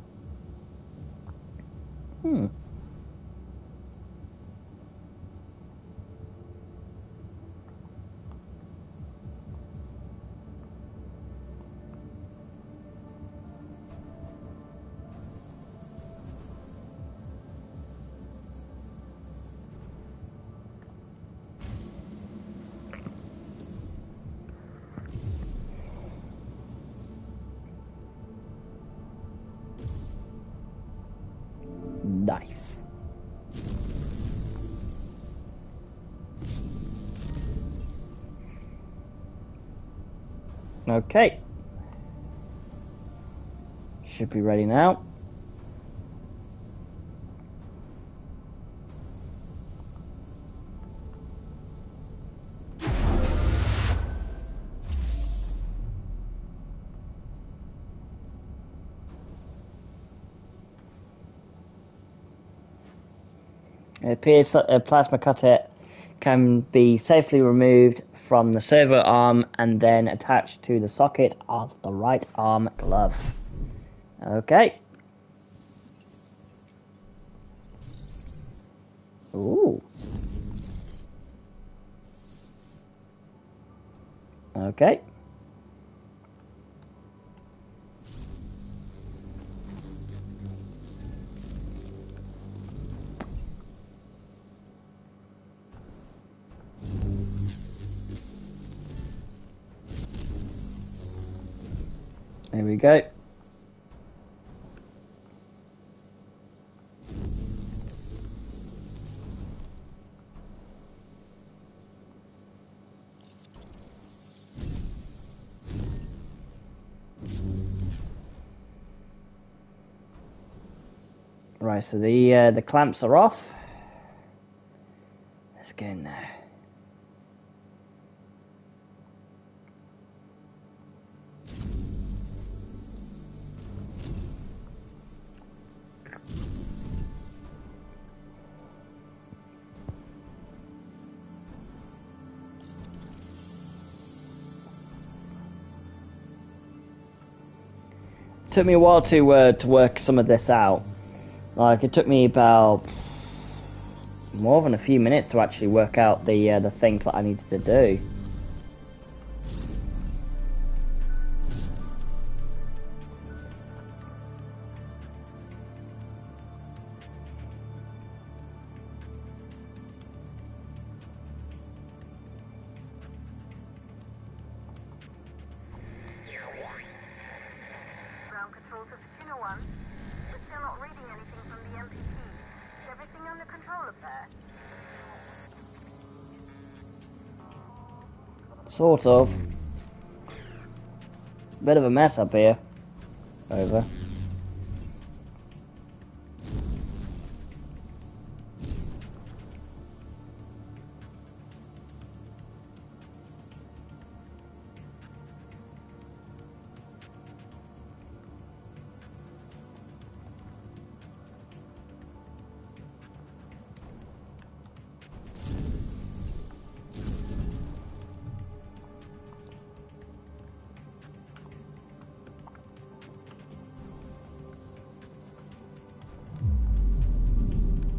Nice. Okay. Should be ready now. It appears that a plasma cutter can be safely removed from the servo arm and then attached to the socket of the right arm glove. Okay. Ooh. Okay. There we go. Right, so the clamps are off. Let's get in there. Took me a while to work some of this out. Like, it took me about more than a few minutes to actually work out the things that I needed to do. Ground control to Fatina 1. We're still not reading anything from the MPT. Is everything under control up there? Sort of. Bit of a mess up here. Over.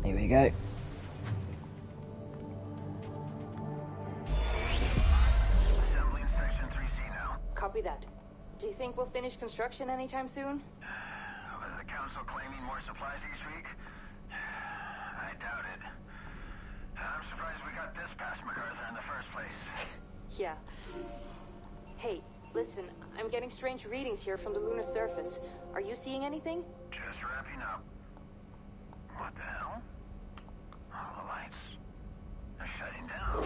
Here we go. Assembly in section 3C now. Copy that. Do you think we'll finish construction anytime soon? As I Council claiming more supplies each week? I doubt it. I'm surprised we got this past MacArthur in the first place. Yeah. Hey, listen, I'm getting strange readings here from the lunar surface. Are you seeing anything? Just wrapping up. What the hell? All the lights are shutting down.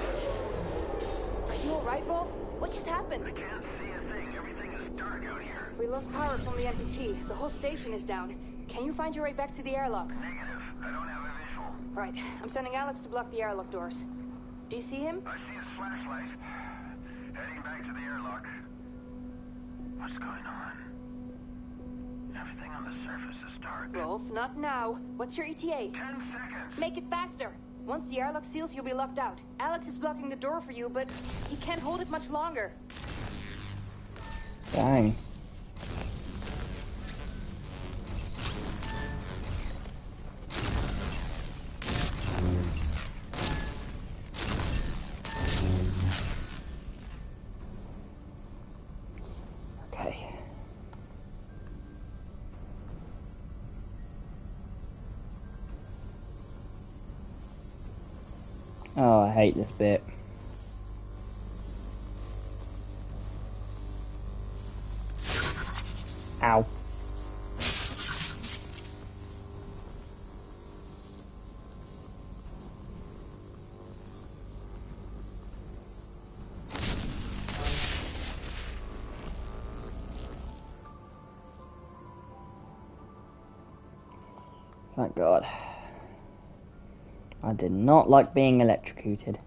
Are you alright, Rolf? What just happened? I can't see a thing. Everything is dark out here. We lost power from the MPT. The whole station is down. Can you find your way back to the airlock? Negative. I don't have a visual. Right. I'm sending Alex to block the airlock doors. Do you see him? I see his flashlight. Heading back to the airlock. What's going on? Everything on the surface is dark. Rolf, not now. What's your ETA? 10 seconds. Make it faster. Once the airlock seals, you'll be locked out. Alex is blocking the door for you, but he can't hold it much longer. Dang. Okay. Oh, I hate this bit. Ow. Thank God. I did not like being electrocuted.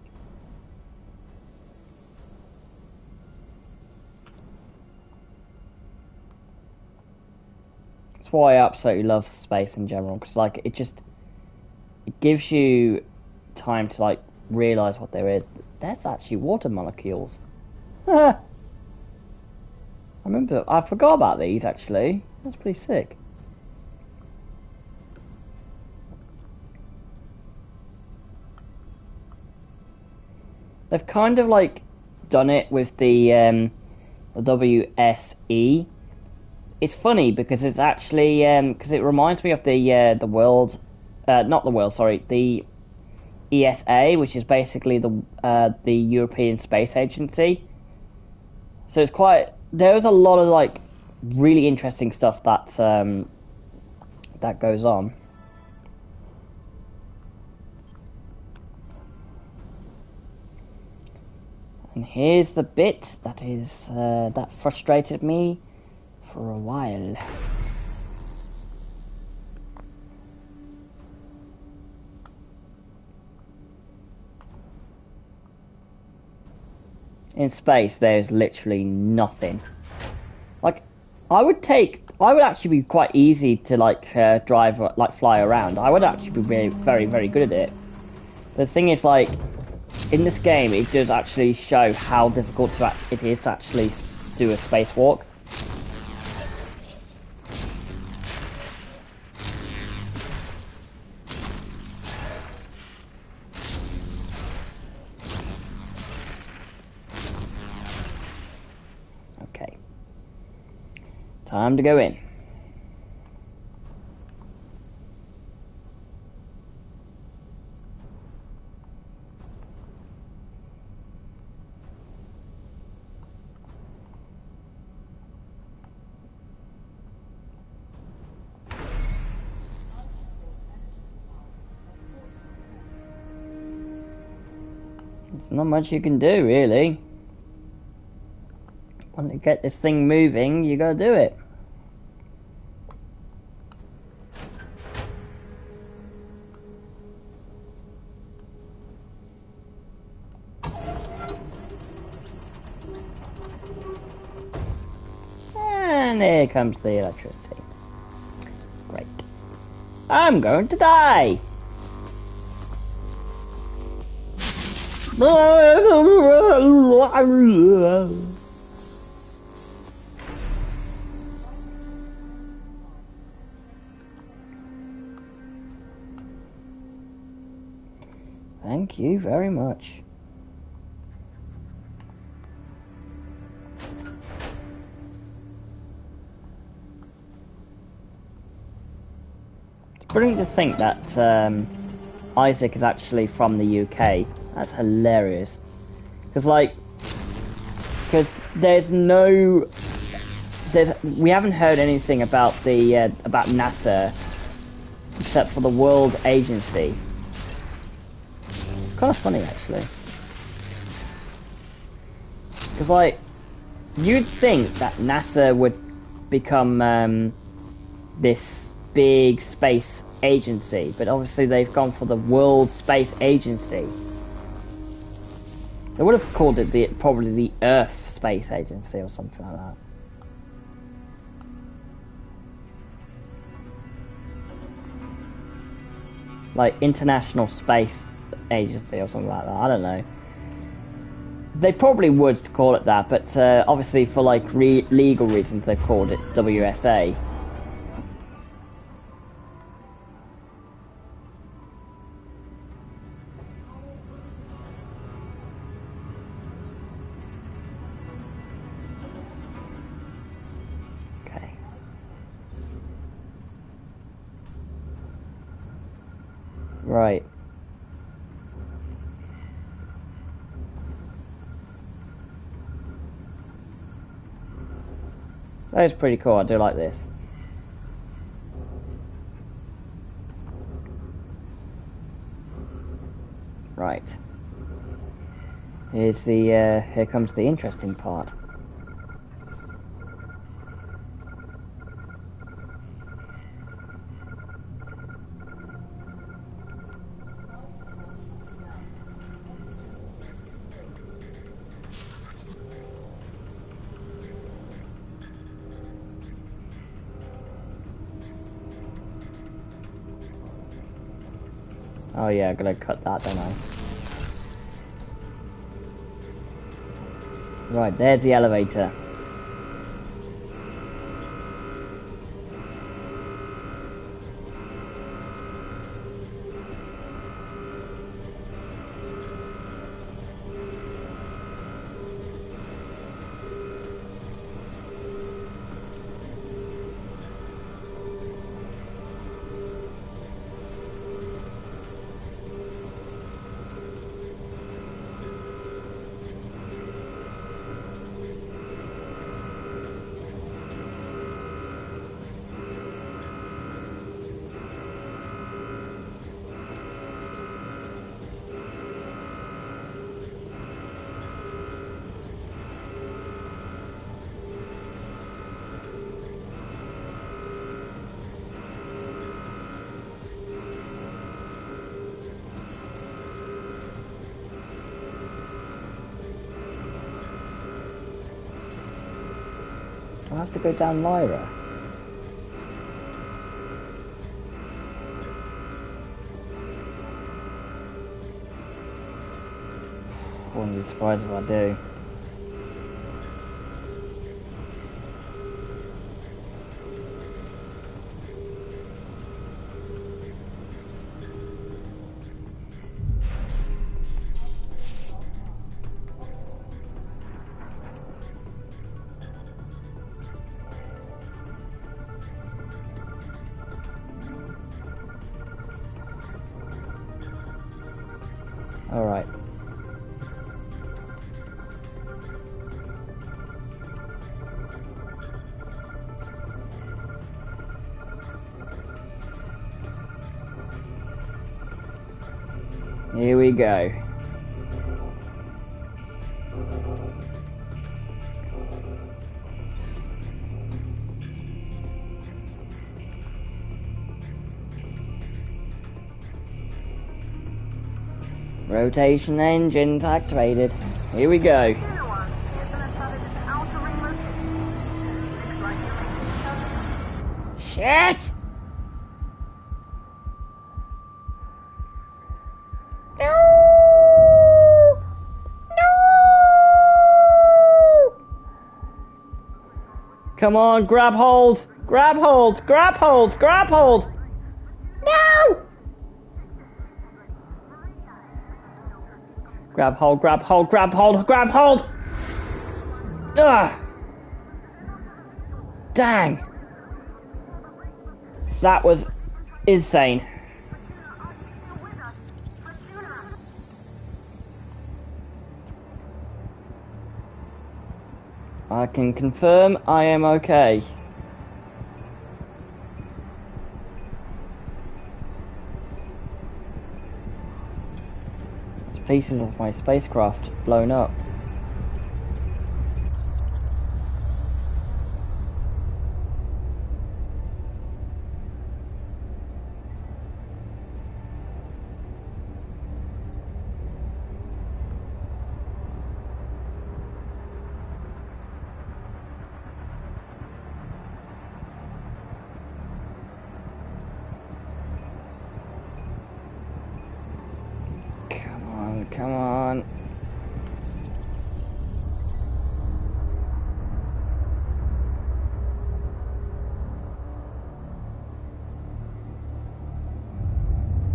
That's why I absolutely love space in general, because like it gives you time to like realize what there is. There's actually water molecules. I forgot about these actually. That's pretty sick. They've kind of like done it with the WSE. It's funny because it's actually because it reminds me of the world, not the world, sorry, the ESA, which is basically the European Space Agency. So it's there's a lot of like really interesting stuff that goes on. And here's the bit that frustrated me for a while. In space, there's literally nothing. Like, I would actually be quite easy to like drive, like fly around. I would actually be very, very, very good at it. The thing is, like, in this game, it does actually show how difficult it is to actually do a spacewalk. Okay. Time to go in. There's not much you can do, really. Want to get this thing moving, you gotta do it. And there comes the electricity. Great. I'm going to die! Thank you very much. funny to think that Isaac is actually from the UK. That's hilarious. Because we haven't heard anything about about NASA except for the World Agency. It's kind of funny actually. Because you'd think that NASA would become this big space agency, but obviously they've gone for the World Space Agency. They would have called it probably the Earth Space Agency or something like that. Like International Space Agency or something like that. I don't know. They probably would call it that, but obviously for like legal reasons they've called it WSA. Okay. Right. That is pretty cool, I do like this. Right. Here comes the interesting part. Oh yeah, I'm gonna cut that, don't I? Right, there's the elevator. I have to go down Lyra. I wouldn't be surprised if I do. Alright. Here we go. Rotation engines activated. Here we go. Shit! No! No! Come on, grab hold! Grab hold! Grab hold! Grab hold! No! Grab hold, grab hold, grab hold, grab hold! Ugh! Dang! That was insane. Fortuna, are you still with us? Fortuna! I can confirm I am okay. There's pieces of my spacecraft blown up. Come on.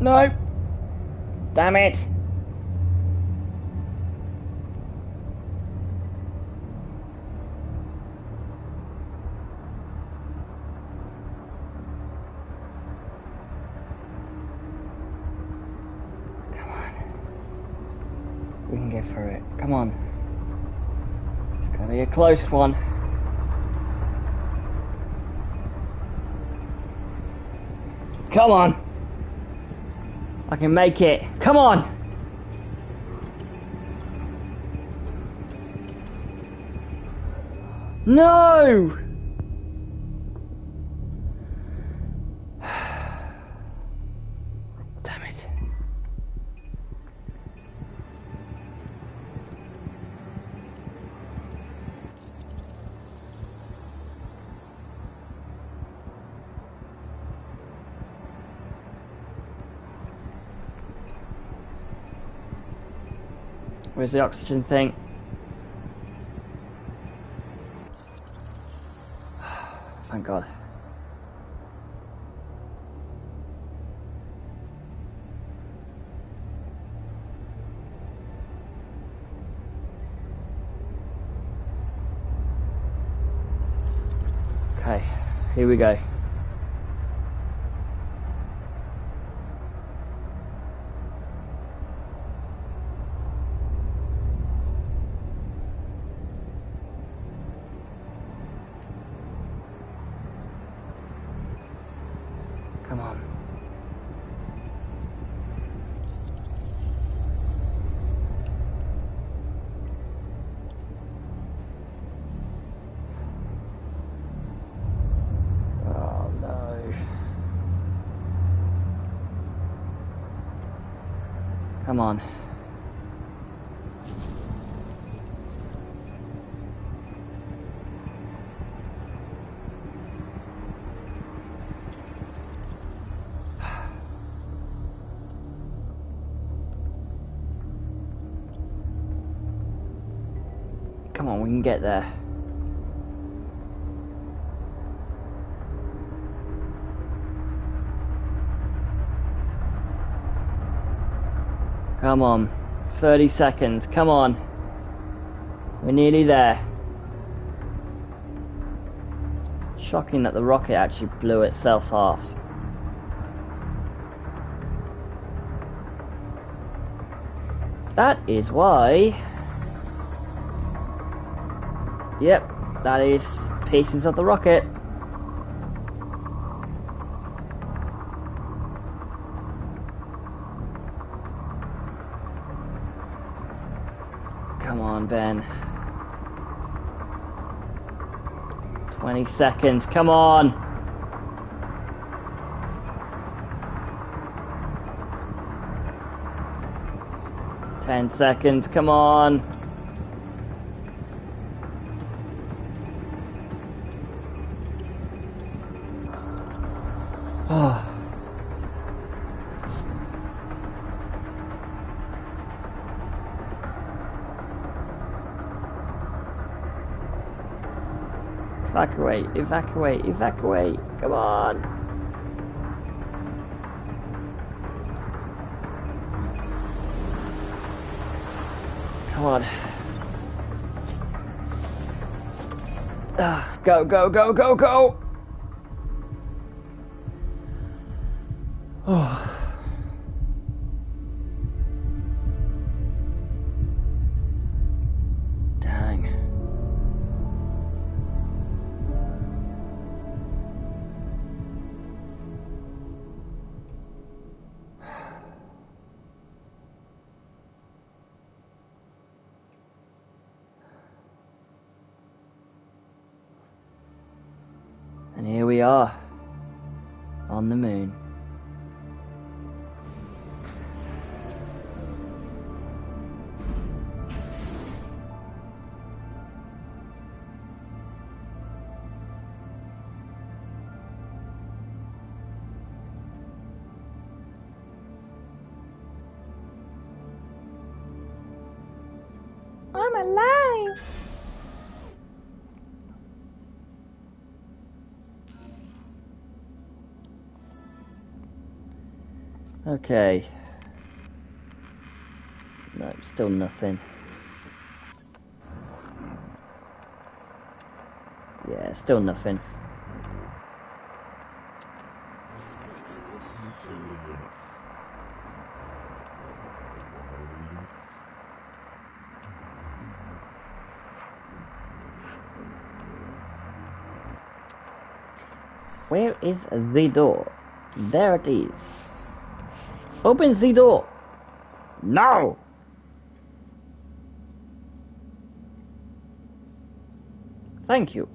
No. Damn it. We can get through it. Come on. It's gonna be a close one. Come on. I can make it. Come on. No. Damn it. Where's the oxygen thing? Thank God. Okay, here we go. Come on. Oh no. Come on. Come on, we can get there. Come on. 30 seconds. Come on. We're nearly there. Shocking that the rocket actually blew itself off. That is why... Yep, that is pieces of the rocket. Come on, Ben. 20 seconds, come on! Ten seconds, come on! Oh. Evacuate, evacuate, evacuate. Come on. Come on. Go, go, go, go, go. Oh. Dang. And here we are, on the moon. I'm alive! Okay. No, still nothing. Yeah, still nothing. Where is the door? There it is. Open the door! Now! Thank you.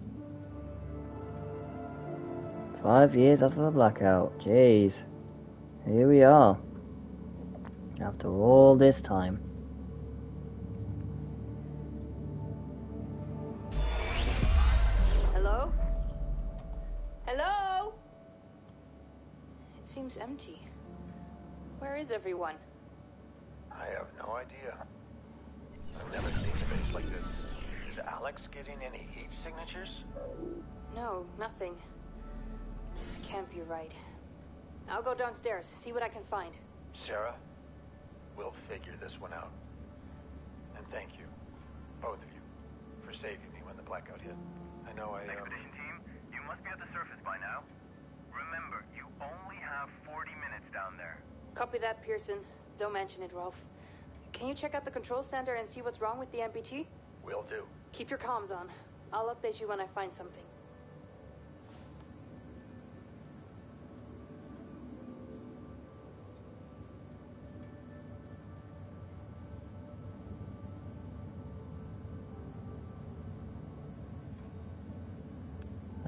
5 years after the blackout. Jeez. Here we are. After all this time. Hello? Hello? It seems empty. Where is everyone? I have no idea. I've never seen a base like this. Is Alex getting any heat signatures? No, nothing. This can't be right. I'll go downstairs, see what I can find. Sarah, we'll figure this one out. And thank you, both of you, for saving me when the blackout hit. I know Expedition team, you must be at the surface by now. Remember, you only have 40 minutes down there. Copy that, Pearson. Don't mention it, Rolf. Can you check out the control center and see what's wrong with the MPT? Will do. Keep your comms on. I'll update you when I find something.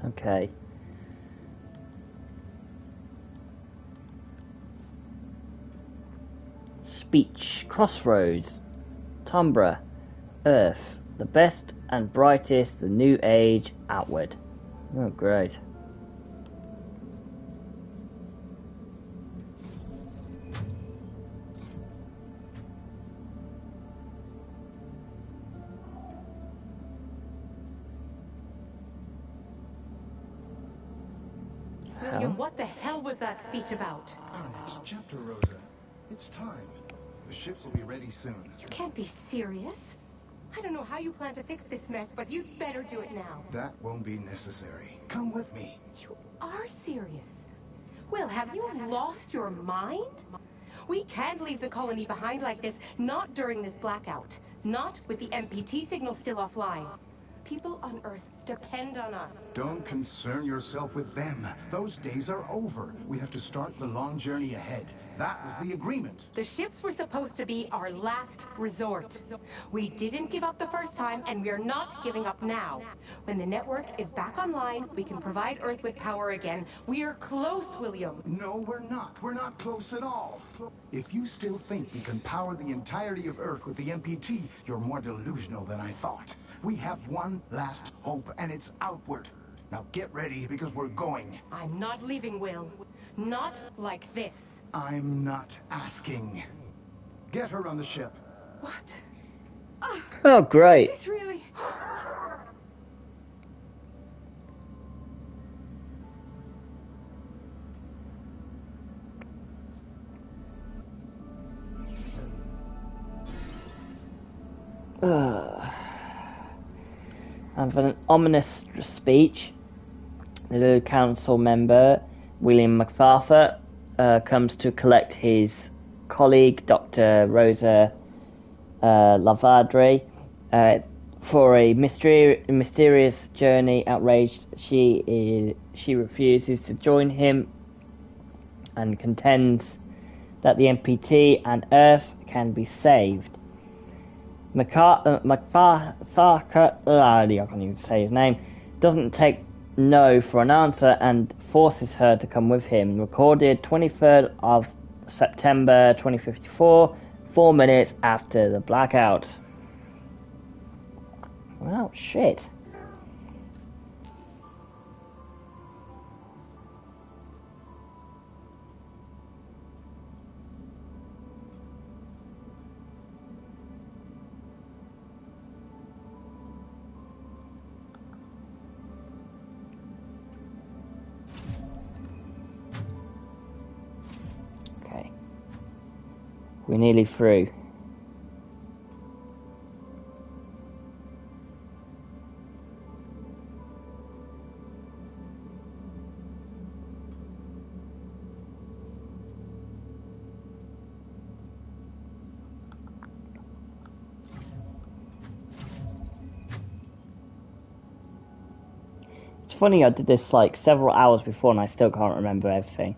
Okay. Speech. Crossroads. Tumbra. Earth. The best and brightest, the new age, outward. Oh, great. William, what the hell was that speech about? Our next chapter, Rosa. It's time. The ships will be ready soon. You can't be serious. I don't know how you plan to fix this mess, but you'd better do it now. That won't be necessary. Come with me. You are serious. Will, have you lost your mind? We can't leave the colony behind like this, not during this blackout. Not with the MPT signal still offline. People on Earth depend on us. Don't concern yourself with them. Those days are over. We have to start the long journey ahead. That was the agreement. The ships were supposed to be our last resort. We didn't give up the first time, and we're not giving up now. When the network is back online, we can provide Earth with power again. We're close, William. No, we're not. We're not close at all. If you still think we can power the entirety of Earth with the MPT, you're more delusional than I thought. We have one last hope, and it's outward. Now get ready, because we're going. I'm not leaving, Will. Not like this. I'm not asking. Get her on the ship. What? Oh, great. Is this really... And for an ominous speech, the council member, William MacArthur, comes to collect his colleague, Dr. Rosa Lavadre, for a mysterious journey. Outraged, she refuses to join him and contends that the MPT and Earth can be saved. I can't even say his name, doesn't take no for an answer and forces her to come with him. Recorded 23rd of September 2054, 4 minutes after the blackout. Well, shit. Okay. We're nearly through. It's funny, I did this like several hours before and I still can't remember everything.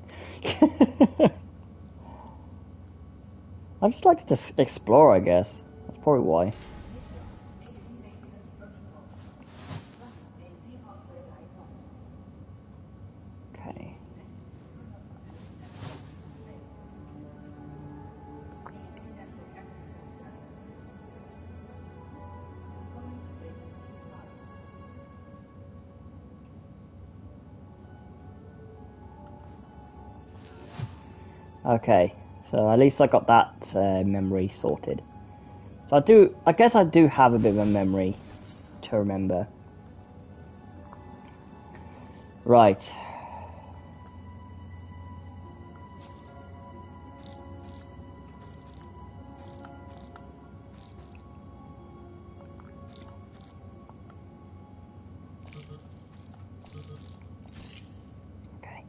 I just like to explore, I guess. That's probably why. Okay. Okay, so at least I got that memory sorted. So I guess I do have a bit of a memory to remember. Right. Okay.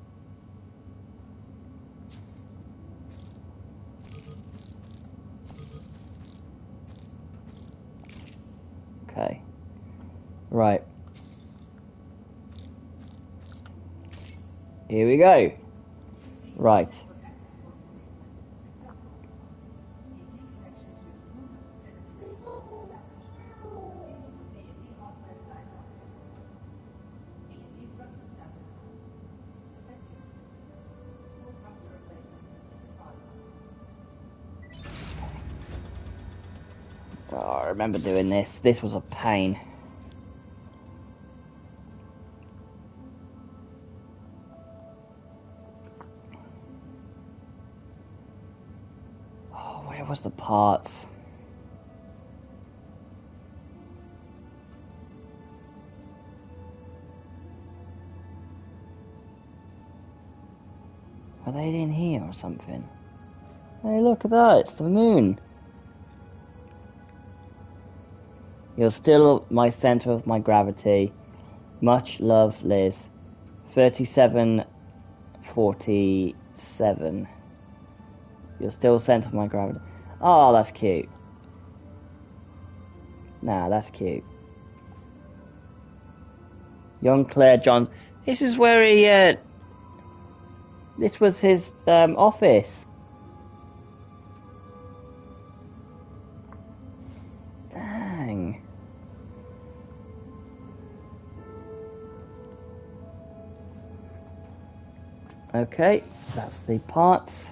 Okay. Right. Here we go. Right. Oh, I remember doing this. This was a pain. Oh, where was the parts? Are they in here or something? Hey, look at that. It's the moon. You're still my center of my gravity. Much love, Liz. 3747. You're still center of my gravity. Oh, that's cute. Nah, that's cute. Young Claire Johns. This is where he, this was his, office. Dang. Okay, that's the parts.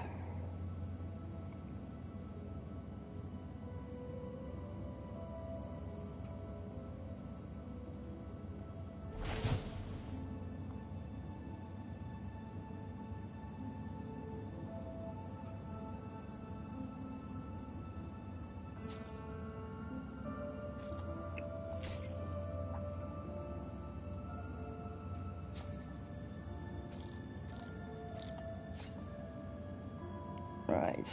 Right.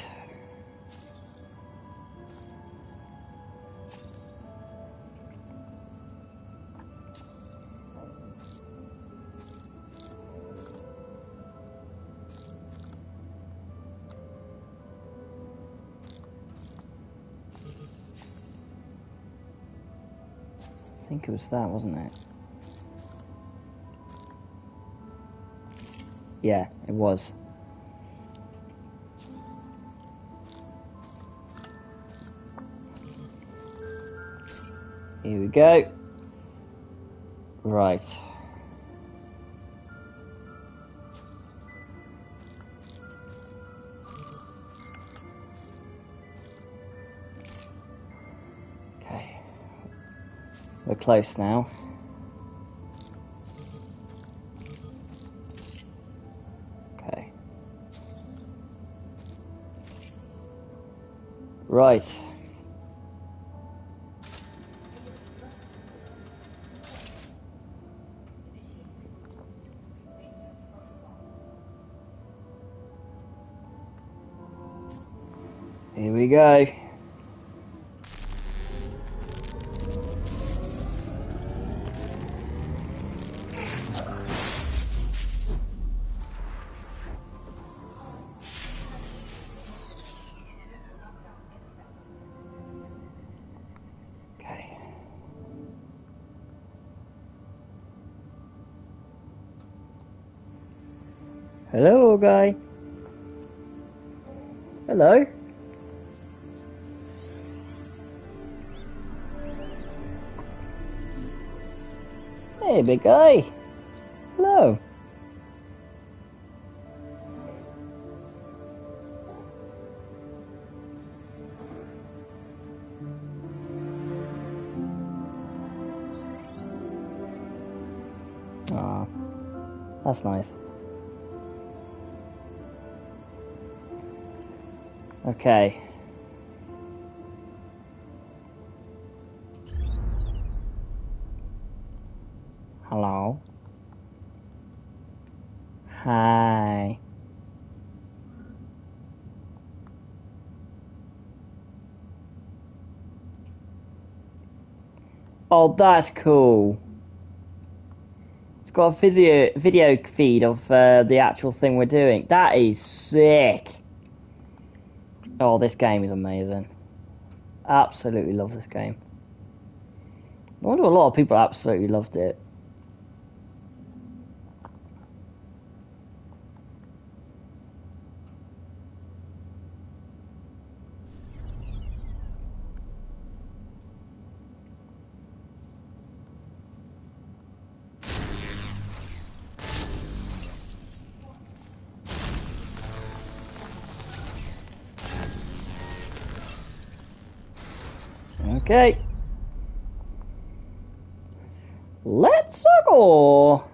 I think it was that, wasn't it? Yeah, it was. Here we go. Right. Okay. We're close now. Okay. Right. Here we go. Okay. Hello, guy. Hello. Hey, big guy. Hello. Aw, that's nice. Okay. Hello. Hi. Oh, that's cool. It's got a video feed of the actual thing we're doing. That is sick. Oh, this game is amazing. Absolutely love this game. I wonder a lot of people absolutely loved it. Okay. Let's go.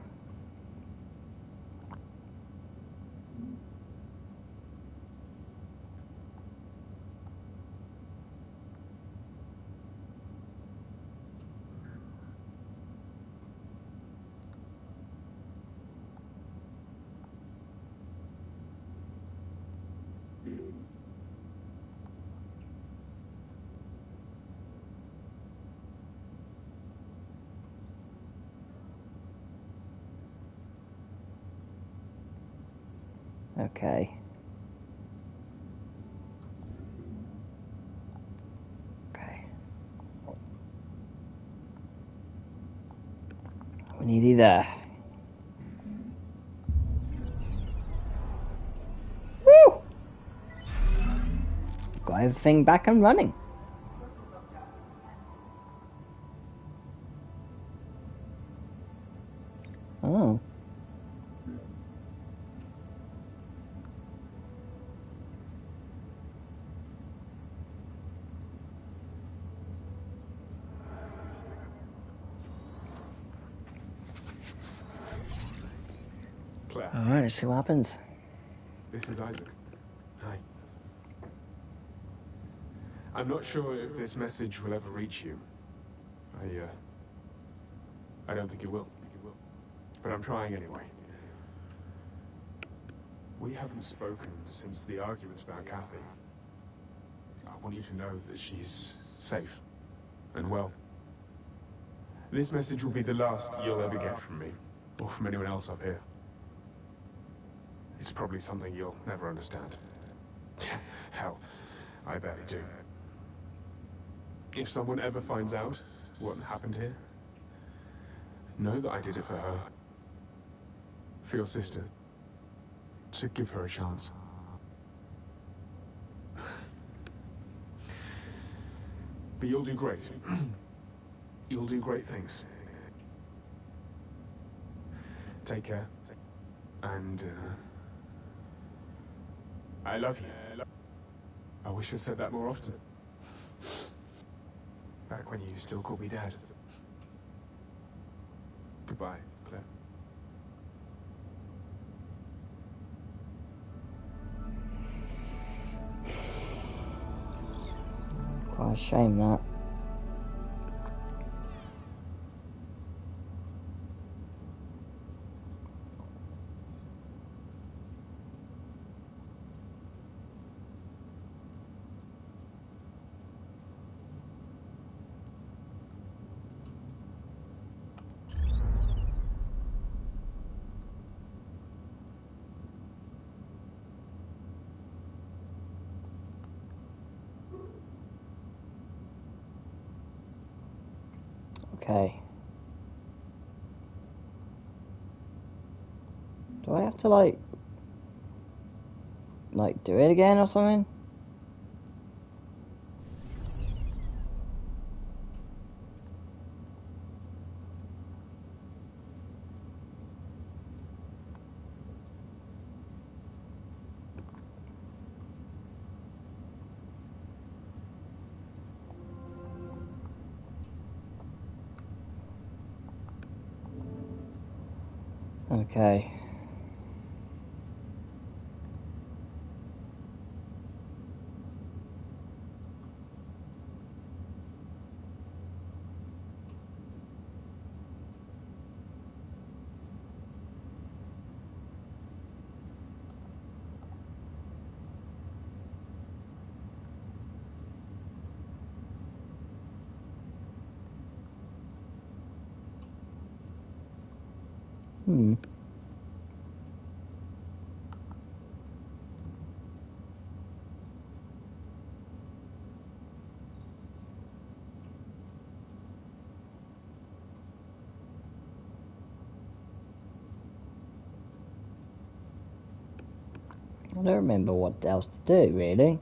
Okay. Okay. We're nearly there. Woo! Got everything back and running. Oh. Claire. Alright, let's see what happens. This is Isaac. Hi. I'm not sure if this message will ever reach you. I don't think it will. But I'm trying anyway. We haven't spoken since the arguments about Kathy. I want you to know that she's safe and well. This message will be the last you'll ever get from me, or from anyone else up here. It's probably something you'll never understand. Hell, I barely do. If someone ever finds out what happened here, Know that I did it for her. For your sister. To give her a chance. But you'll do great. You'll do great things. Take care. And, I love you. I wish I'd said that more often. Back when you still called me Dad. Goodbye, Claire. Quite a shame that. Okay. Do I have to like do it again or something? Okay. I don't remember what else to do, really.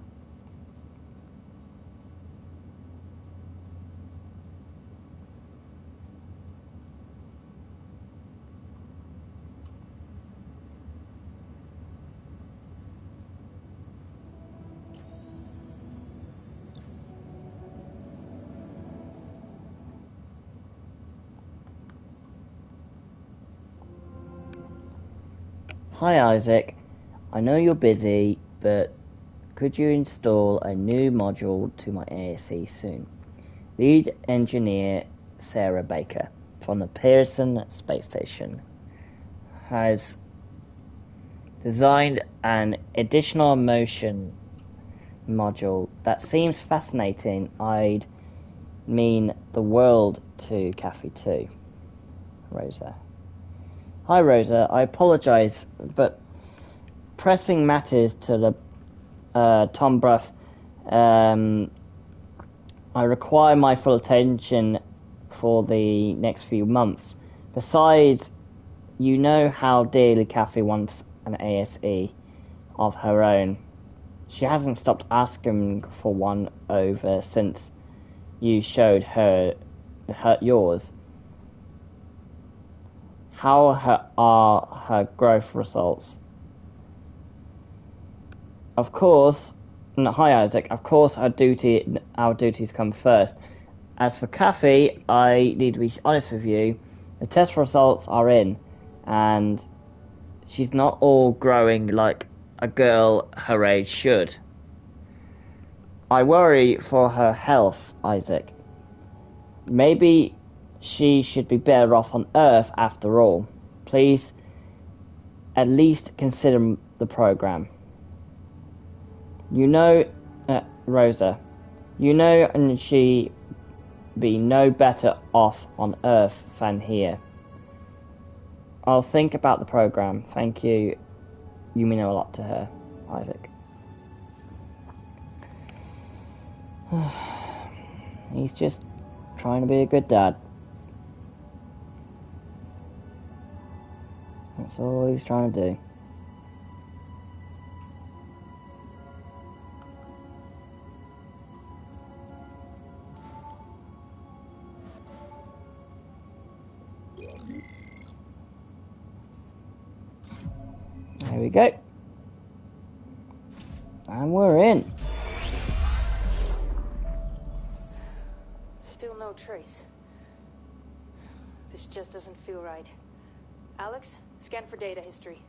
Hi Isaac, I know you're busy, but could you install a new module to my ASE soon? Lead engineer Sarah Baker from the Pearson Space Station has designed an additional motion module that seems fascinating. I'd mean the world to Kathy too. Rosa. Hi Rosa, I apologise, but pressing matters to the Tom Bruff. I require my full attention for the next few months. Besides, you know how dearly Kathy wants an ASE of her own. She hasn't stopped asking for one over since you showed her yours. How are her growth results? Of course, hi Isaac, of course our duties come first. As for Kathy, I need to be honest with you, the test results are in, and she's not all growing like a girl her age should. I worry for her health, Isaac. Maybe she should be better off on Earth after all. Please, at least consider the program. You know, Rosa, you know, and she be no better off on Earth than here. I'll think about the program. Thank you. You mean a lot to her, Isaac. He's just trying to be a good dad. That's all he's trying to do. There we go. And we're in. Still no trace. This just doesn't feel right. Alex, scan for data history.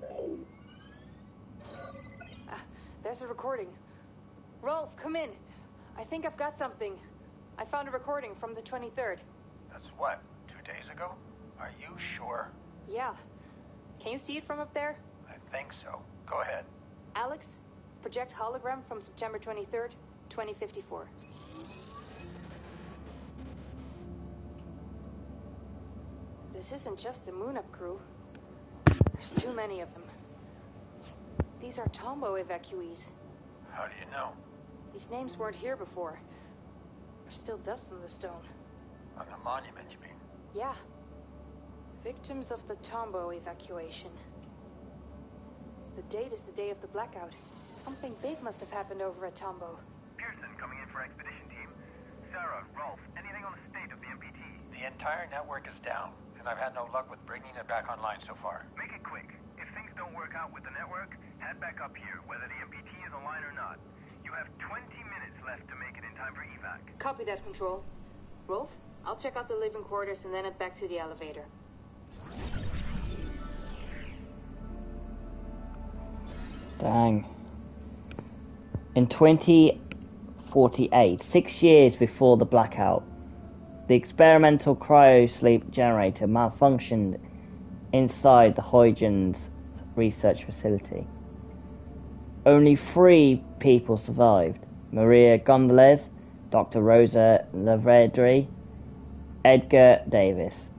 There's a recording. Rolf, come in. I think I've got something. I found a recording from the 23rd. That's what, 2 days ago? Are you sure? Yeah. Can you see it from up there? I think so. Go ahead. Alex, project hologram from September 23rd, 2054. This isn't just the Moon Up crew. There's too many of them. These are Tombo evacuees. How do you know? These names weren't here before. There's still dust on the stone. On the monument, you mean? Yeah. Victims of the Tombo evacuation. The date is the day of the blackout. Something big must have happened over at Tombo. Pearson coming in for expedition team. Sarah, Rolf, anything on the state of the MPT? The entire network is down, and I've had no luck with bringing it back online so far. Make it quick. If things don't work out with the network, head back up here, whether the MPT is online or not. You have 20 minutes left to make it in time for evac. Copy that, Control. Rolf, I'll check out the living quarters and then head back to the elevator. Dang. In 2048, 6 years before the blackout, the experimental cryosleep generator malfunctioned inside the Huygens research facility. Only 3 people survived: Maria Gondolez, Dr. Rosa Lavedry, Edgar Davis.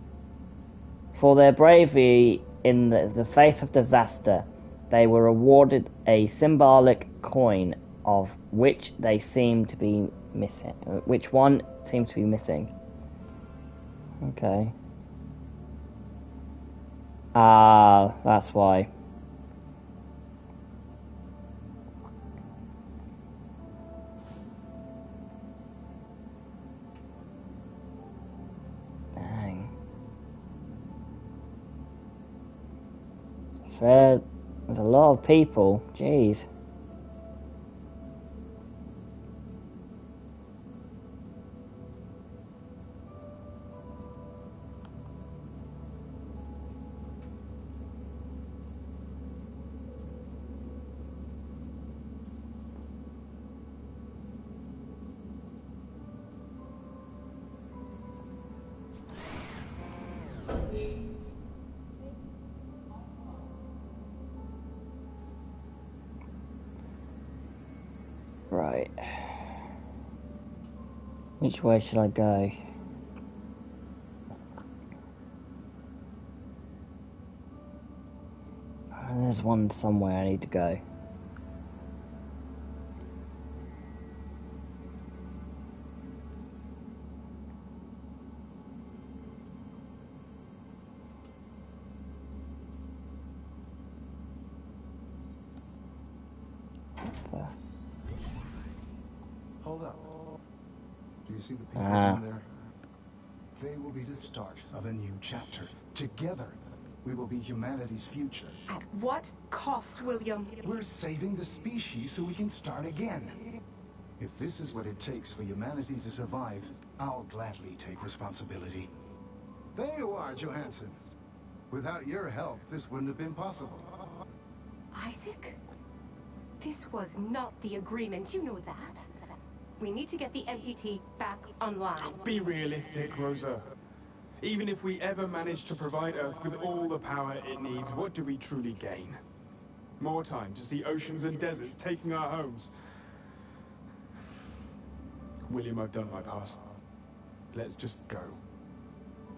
For their bravery in the face of disaster, they were awarded a symbolic coin, of which they seem to be missing. Which one seems to be missing? Okay. Ah, that's why. Dang. Fair. There's a lot of people. Jeez. Right. Which way should I go? There's one somewhere I need to go. Hold up. Do you see the people down there? They will be the start of a new chapter. Together, we will be humanity's future. At what cost, William? We're saving the species so we can start again. If this is what it takes for humanity to survive, I'll gladly take responsibility. There you are, Johansson. Without your help, this wouldn't have been possible. Isaac? This was not the agreement, you know that. We need to get the MPT back online. Be realistic, Rosa. Even if we ever manage to provide Earth with all the power it needs, what do we truly gain? More time to see oceans and deserts taking our homes. William, I've done my part. Let's just go.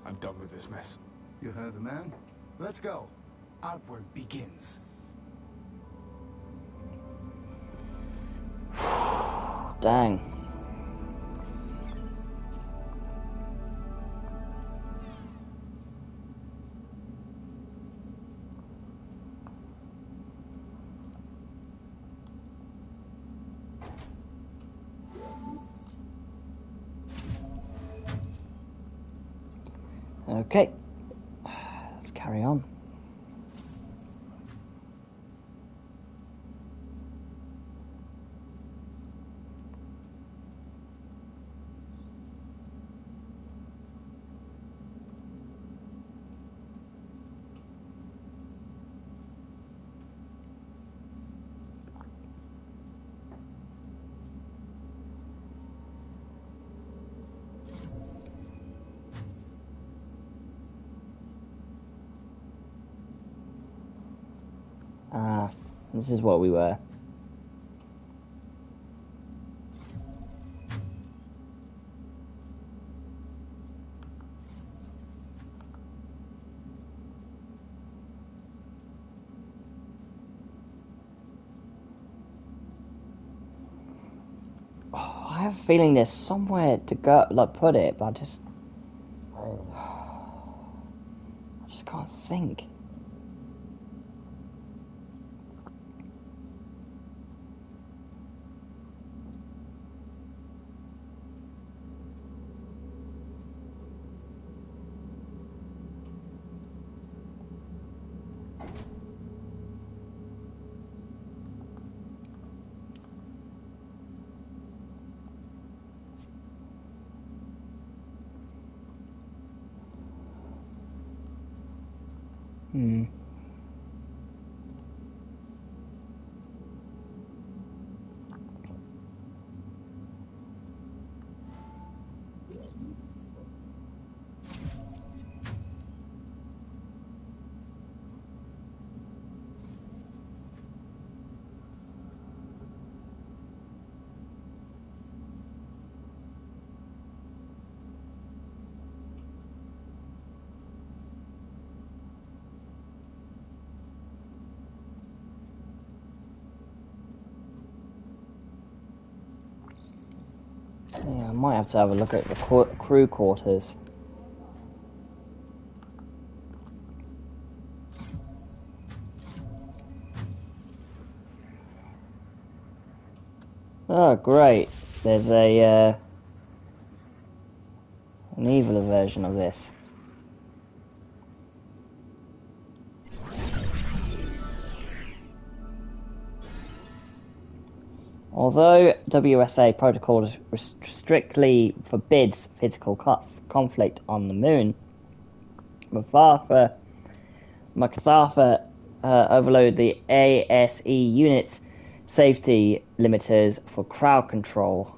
I'm done with this mess. You heard the man? Let's go. Outward begins. Dang. Okay. Let's carry on. Ah, this is what we were. Oh, I have a feeling there's somewhere to go, like put it, but I just can't think. Hmm. Yeah, I might have to have a look at the crew quarters. Oh, great. There's an evil version of this. Although WSA protocol strictly forbids physical conflict on the moon, MacArthur overloaded the ASE unit's safety limiters for crowd control.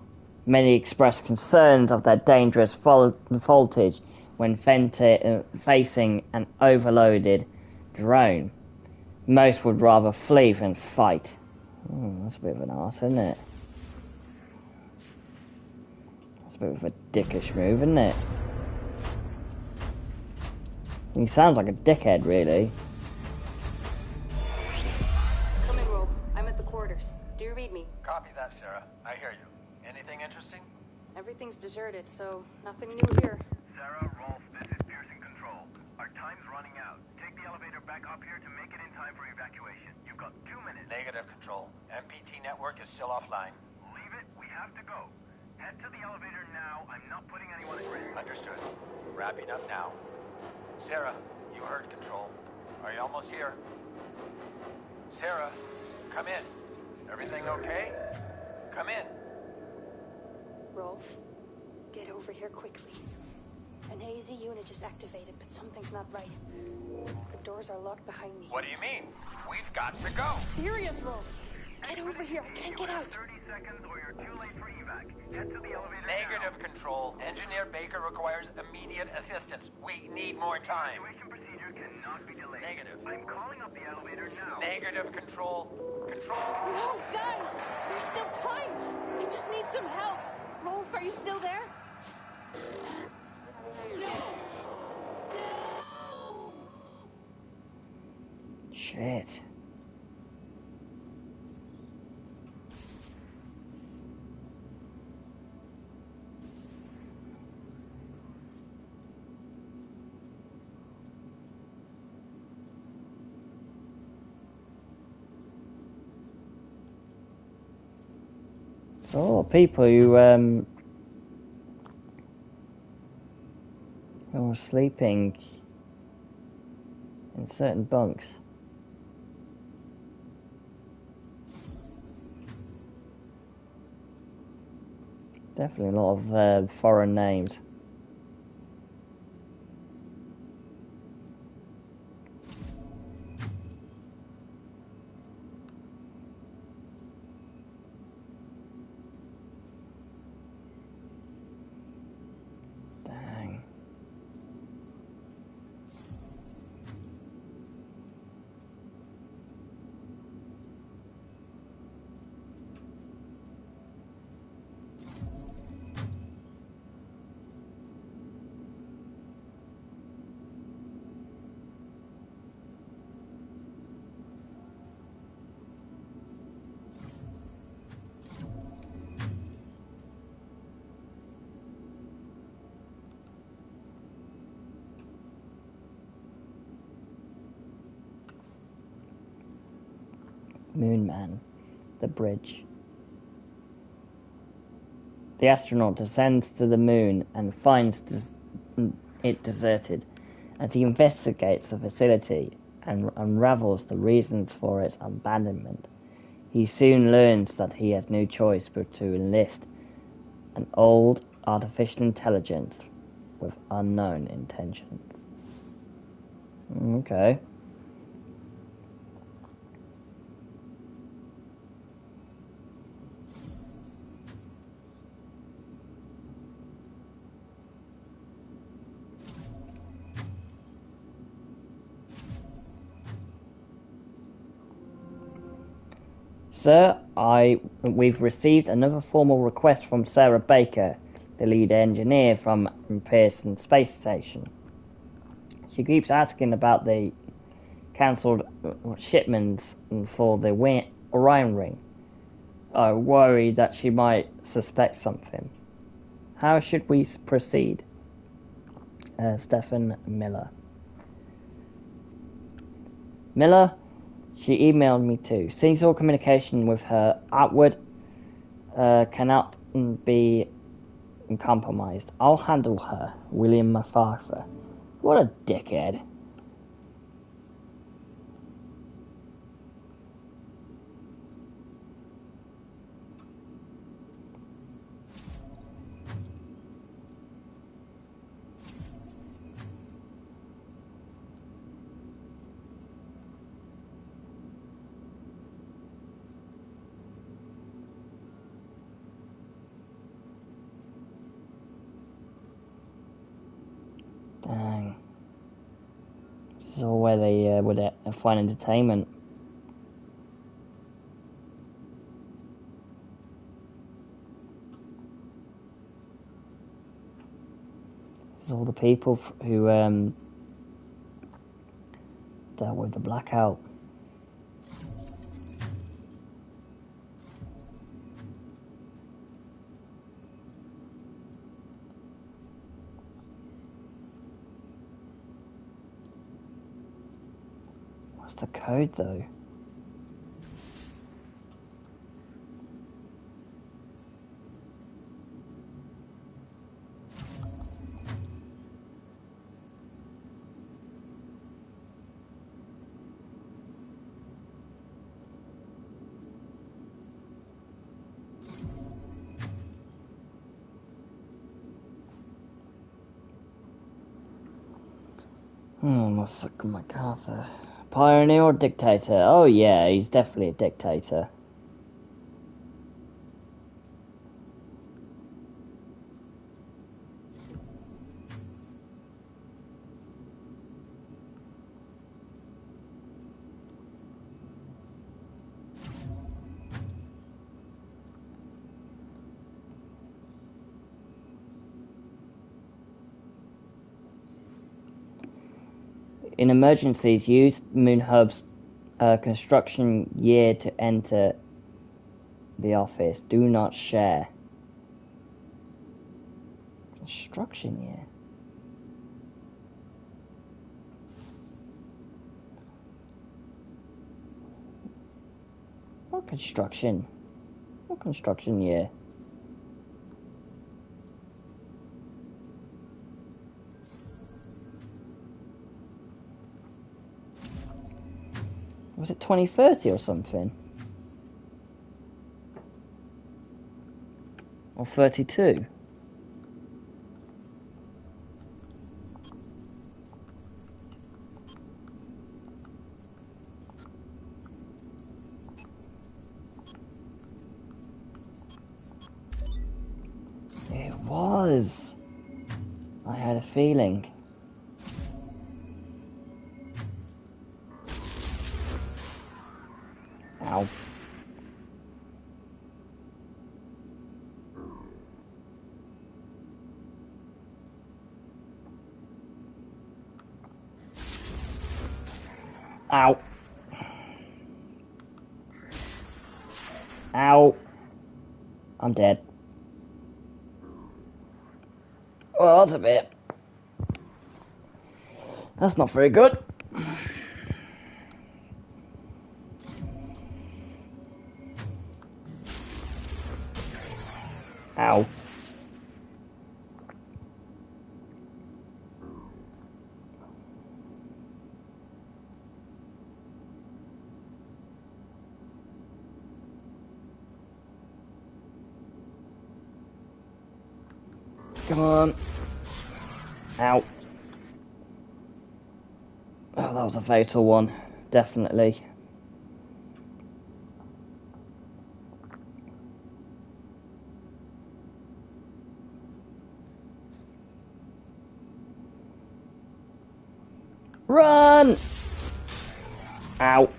Many expressed concerns of their dangerous voltage when facing an overloaded drone. Most would rather flee than fight. That's a bit of an arse, isn't it? That's a bit of a dickish move, isn't it? He sounds like a dickhead, really. Come in, Rolf. I'm at the quarters. Do you read me? Copy that, Sarah. I hear you. Anything interesting? Everything's deserted, so nothing new here. Sarah, Rolf, this is Pearson Control. Our time's running out. Take the elevator back up here to make it in time for evacuation. You've got 2 minutes. Negative, Control. MPT network is still offline. Leave it. We have to go. Head to the elevator now. I'm not putting anyone at risk. Understood. Wrapping up now. Sarah, you heard Control. Are you almost here? Sarah, come in. Everything okay? Come in. Rolf, get over here quickly. An AZ unit just activated, but something's not right. The doors are locked behind me. What do you mean? We've got to go. Serious, Rolf. Get over here. I can't get out. 30 seconds or you're too late for evac. Head to the elevator Negative, now. Control. Engineer Baker requires immediate assistance. We need more time. Evacuation procedure cannot be delayed. Negative. I'm calling up the elevator now. Negative, Control. Control. No, guys! There's still time! I just need some help! Rolf, are you still there? Shit. Oh, people who or sleeping in certain bunks. Definitely a lot of foreign names. Dang. Moonman, the bridge. The astronaut descends to the moon and finds it deserted. As he investigates the facility and unravels the reasons for its abandonment, he soon learns that he has no choice but to enlist an old artificial intelligence with unknown intentions. Okay. Sir, we've received another formal request from Sarah Baker, the lead engineer from Pearson Space Station. She keeps asking about the cancelled shipments for the Orion Ring. I worry that she might suspect something. How should we proceed? Stephen Miller. Miller, she emailed me too. Since all communication with her outward cannot be compromised, I'll handle her. William MacArthur. What a dickhead. Dang. This is all where they would find entertainment. This is all the people who dealt with the blackout. What's the code though? Oh, my fucking MacArthur. Pioneer or dictator? Oh yeah, he's definitely a dictator. In emergencies, use Moon Hub's construction year to enter the office. Do not share. Construction year? What construction? What construction year? Was it 2030 or something? Or 32? It was. I had a feeling. Ow. Ow. Ow. I'm dead. Well, that's a bit. That's not very good. Ow. Come on. Ow. Oh, that was a fatal one. Definitely. Run! Ow.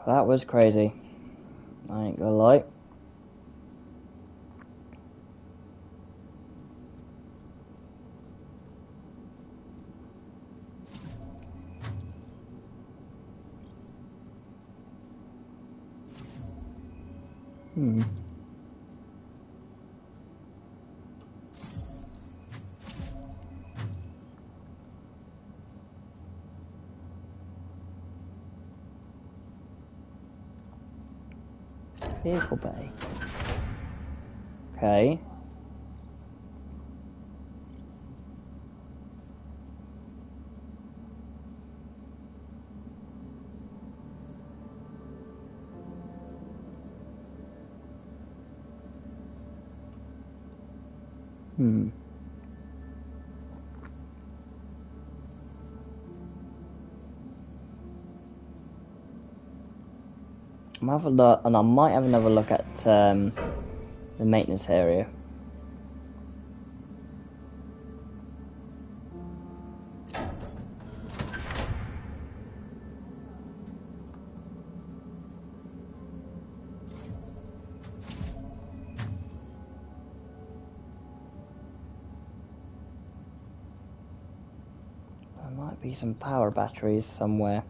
That was crazy. I ain't gonna lie. Vehicle bay. Okay. I'm have a look, and I might have another look at the maintenance area. There might be some power batteries somewhere.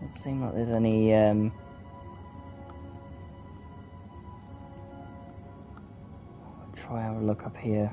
Doesn't seem like there's any I'll try have a look up here.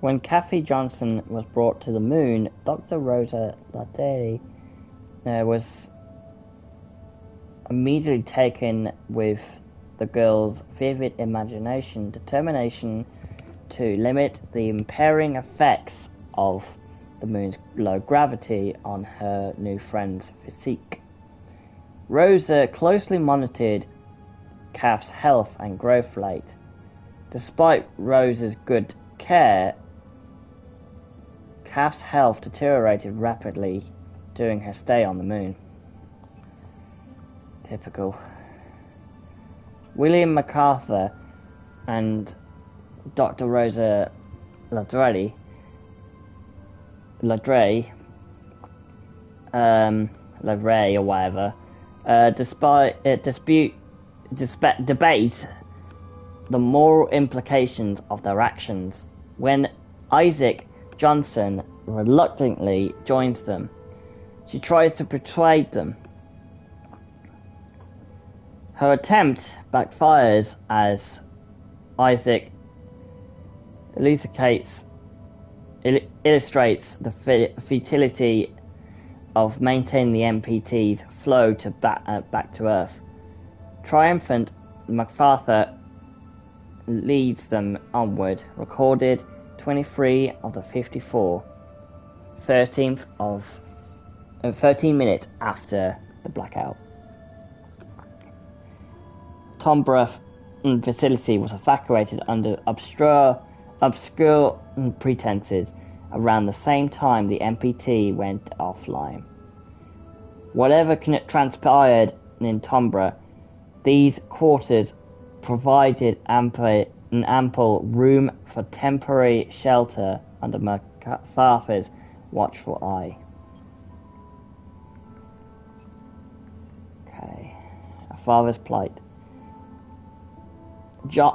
When Kathy Johnson was brought to the moon, Dr. Rosa Lateri was immediately taken with the girl's vivid imagination, determination to limit the impairing effects of the moon's low gravity on her new friend's physique. Rosa closely monitored Kath's health and growth rate. Despite Rosa's good care, Kath's health deteriorated rapidly during her stay on the moon. Typical. William MacArthur and Dr. Rosa Ladre, or whatever, debate the moral implications of their actions. When Isaac Johnson reluctantly joins them, she tries to persuade them. Her attempt backfires as Isaac illustrates the futility of maintaining the MPT's flow to back to Earth. Triumphant, MacArthur leads them onward, recorded 23 of the 54, 13 minutes after the blackout. Tombra facility was evacuated under obscure pretenses around the same time the MPT went offline. Whatever transpired in Tombra, these quarters provided ample room for temporary shelter under MacArthur's watchful eye. Okay, a father's plight.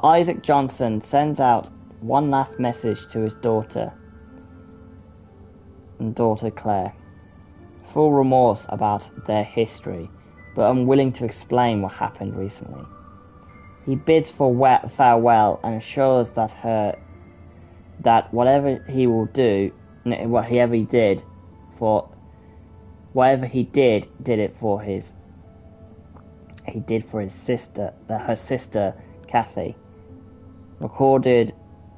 Isaac Johnson sends out one last message to his daughter Claire, full remorse about their history, but unwilling to explain what happened recently. He bids farewell and assures that whatever he did for his sister, her sister Kathy. Recorded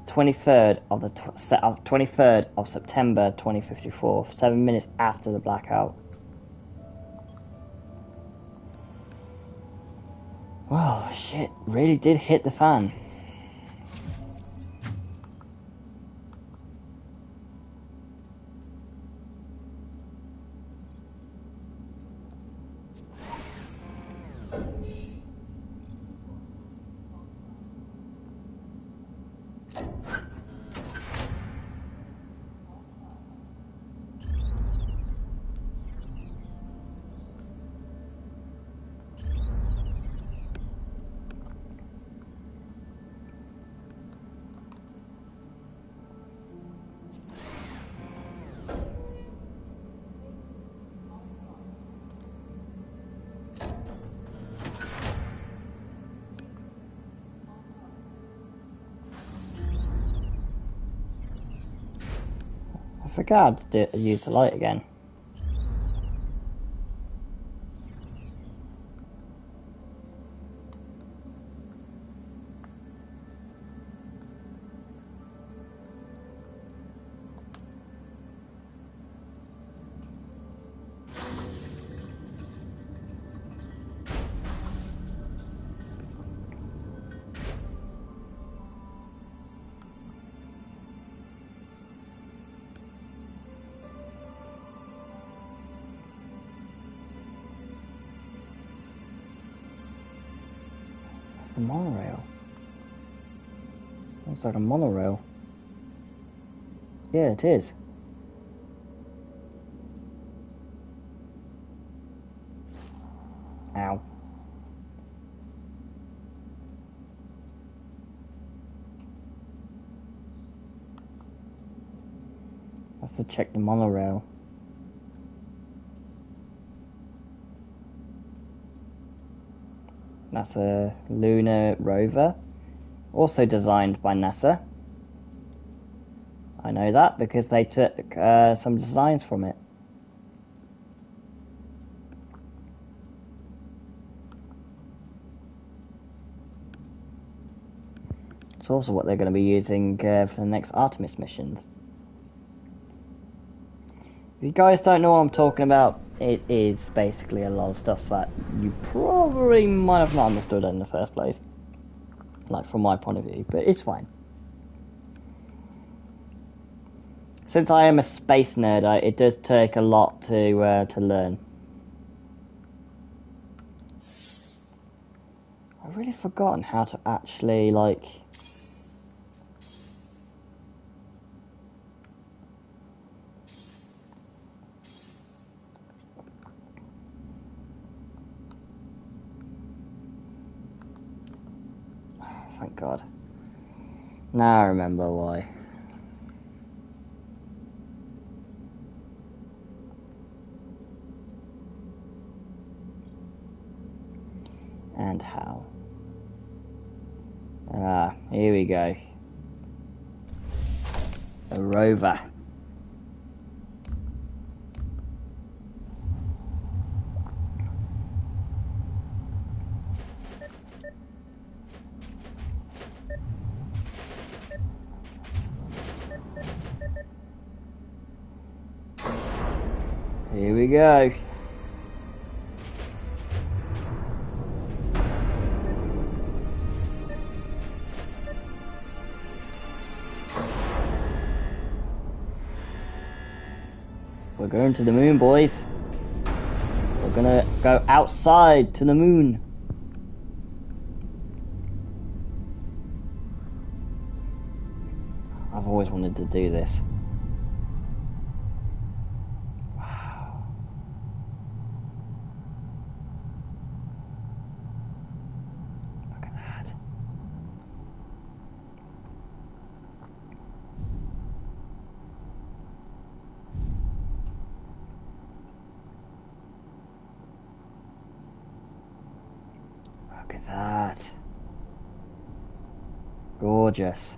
23rd of September 2054, 7 minutes after the blackout. Well, shit really did hit the fan. I forgot to use the light again. The monorail. Looks like a monorail. Yeah, it is. Ow. Have to check the monorail. That's a lunar rover. Also designed by NASA. I know that because they took some designs from it. It's also what they're going to be using for the next Artemis missions. If you guys don't know what I'm talking about, it is basically a lot of stuff that you probably might have not understood in the first place. Like, from my point of view, but it's fine. Since I am a space nerd, it does take a lot to learn. I've really forgotten how to actually, like... Oh, thank God. Now I remember why. And how. Ah, here we go. A rover. Here we go. We're going to the moon, boys. We're gonna go outside to the moon. I've always wanted to do this. Wow. Look at that. Look at that. Gorgeous.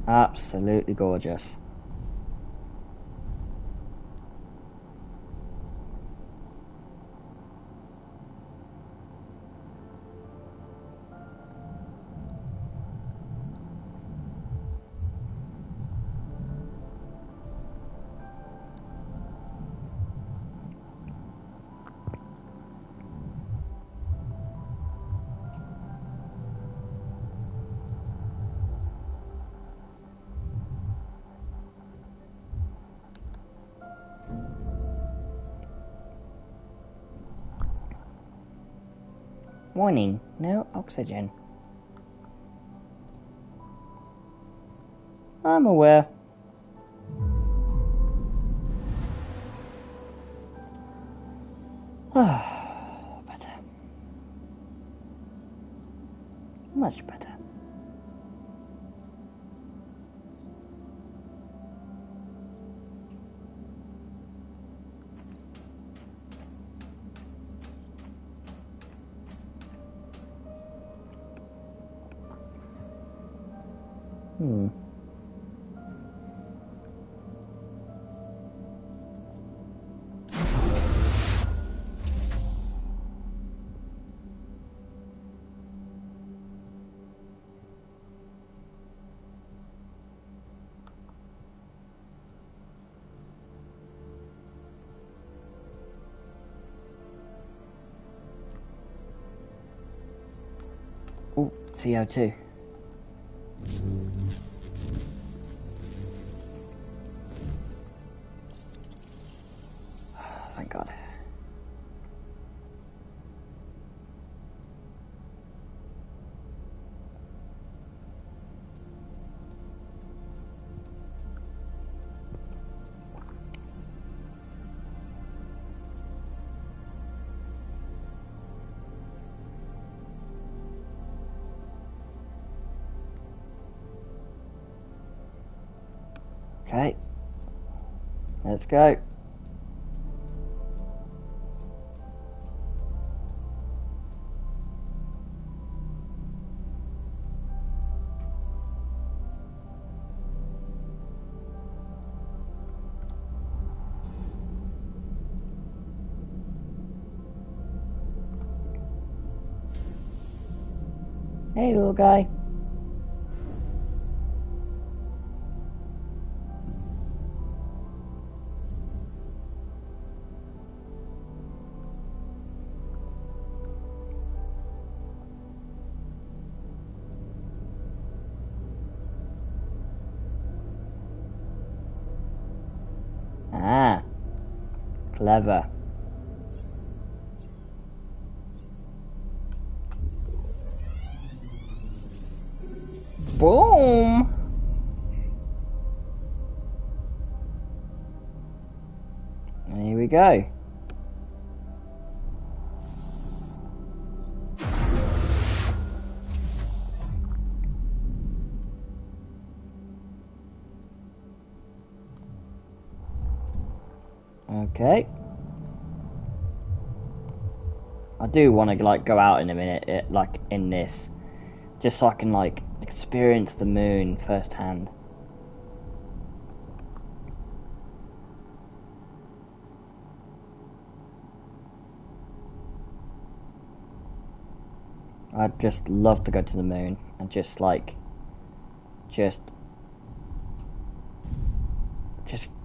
Absolutely gorgeous. Warning, no oxygen. I'm aware. Better. Much better. Oh, CO2. Thank God. Okay, let's go. Hey, little guy. Ah, clever. Boom! Here we go. Okay. I do want to like go out in a minute, like in this, just so I can like experience the moon firsthand. I'd just love to go to the moon and just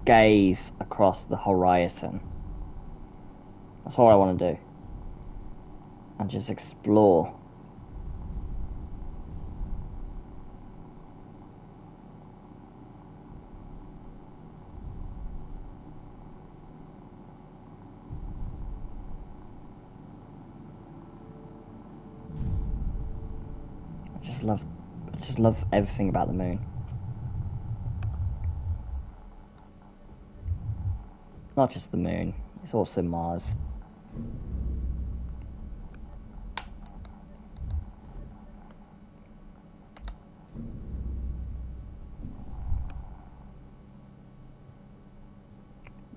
gaze across the horizon. That's all I want to do. And just explore. I just love everything about the moon. Not just the moon, it's also Mars.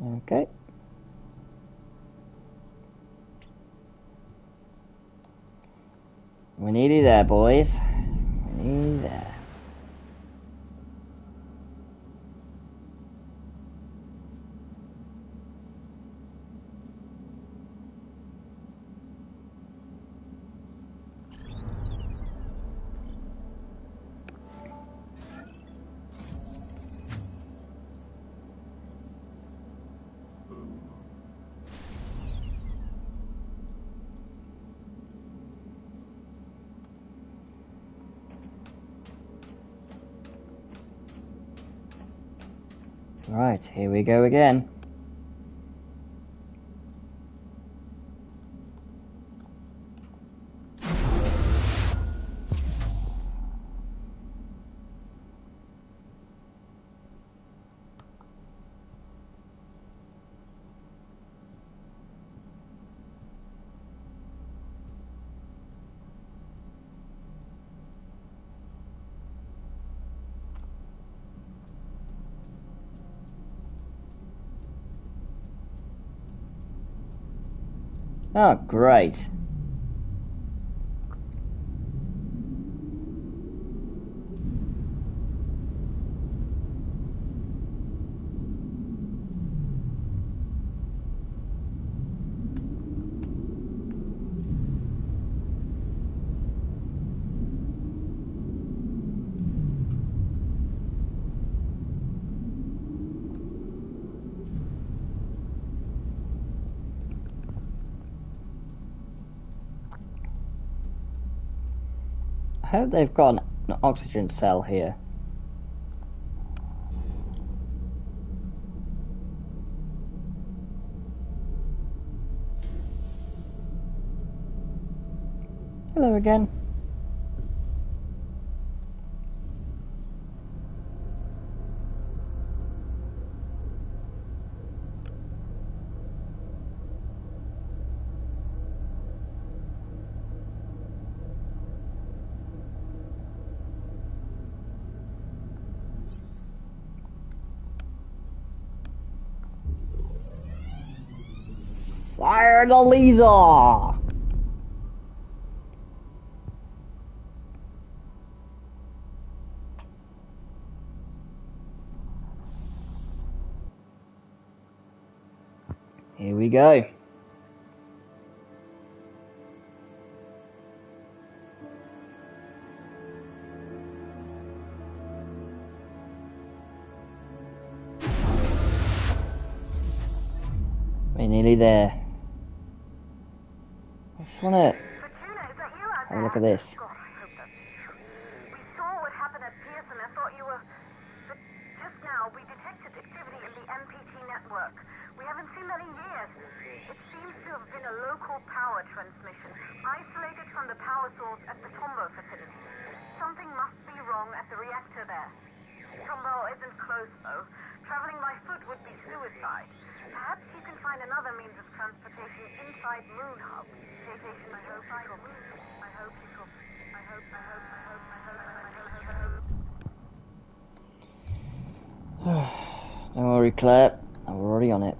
Okay. We're nearly there, boys. We're nearly there. Right, here we go again. Oh, great. I hope they've got an oxygen cell here. Hello again. Fire the laser! Here we go. nearly there. I just wanna have a look at this. God, I hope that's true. We saw what happened at Pearson. I thought you were... But just now, we detected activity in the MPT network. We haven't seen that in years. It seems to have been a local power transmission, isolated from the power source at the Tombow facility. Something must be wrong at the reactor there. Tombow isn't close, though. Traveling by foot would be suicide. Perhaps you can find another means of transportation inside Moon Hub. Station, I hope you copy. I hope you copy. I hope. Don't worry, Claire. I'm already on it.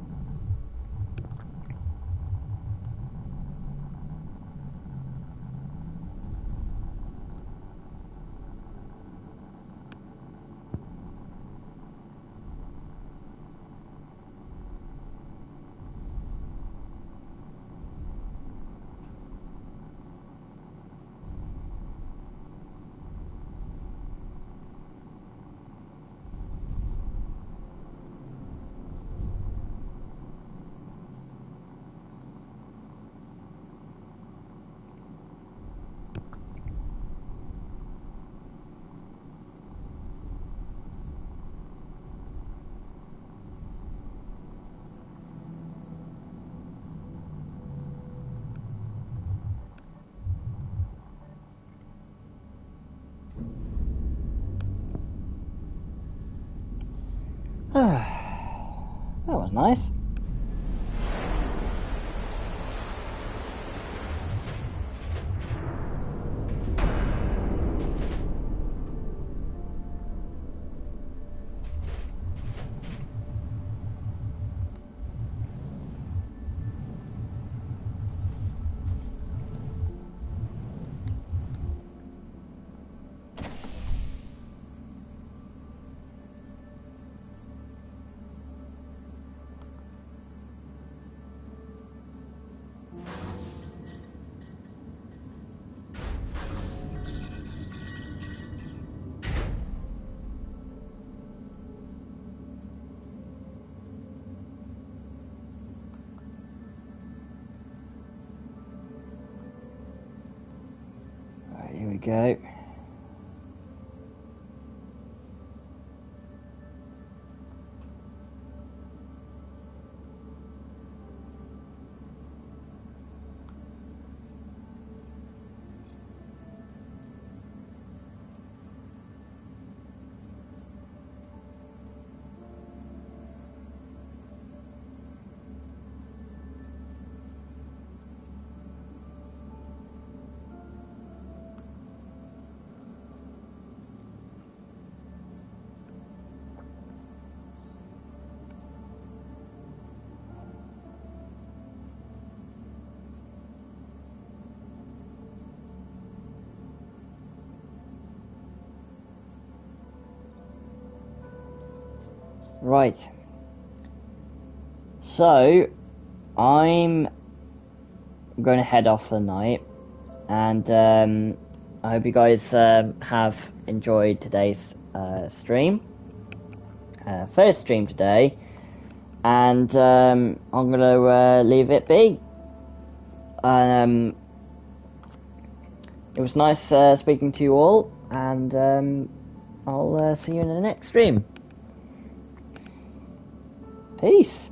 That was nice. Right, here we go. Right. So, I'm going to head off for the night, and I hope you guys have enjoyed today's stream. First stream today, and I'm going to leave it be. It was nice speaking to you all, and I'll see you in the next stream. Peace.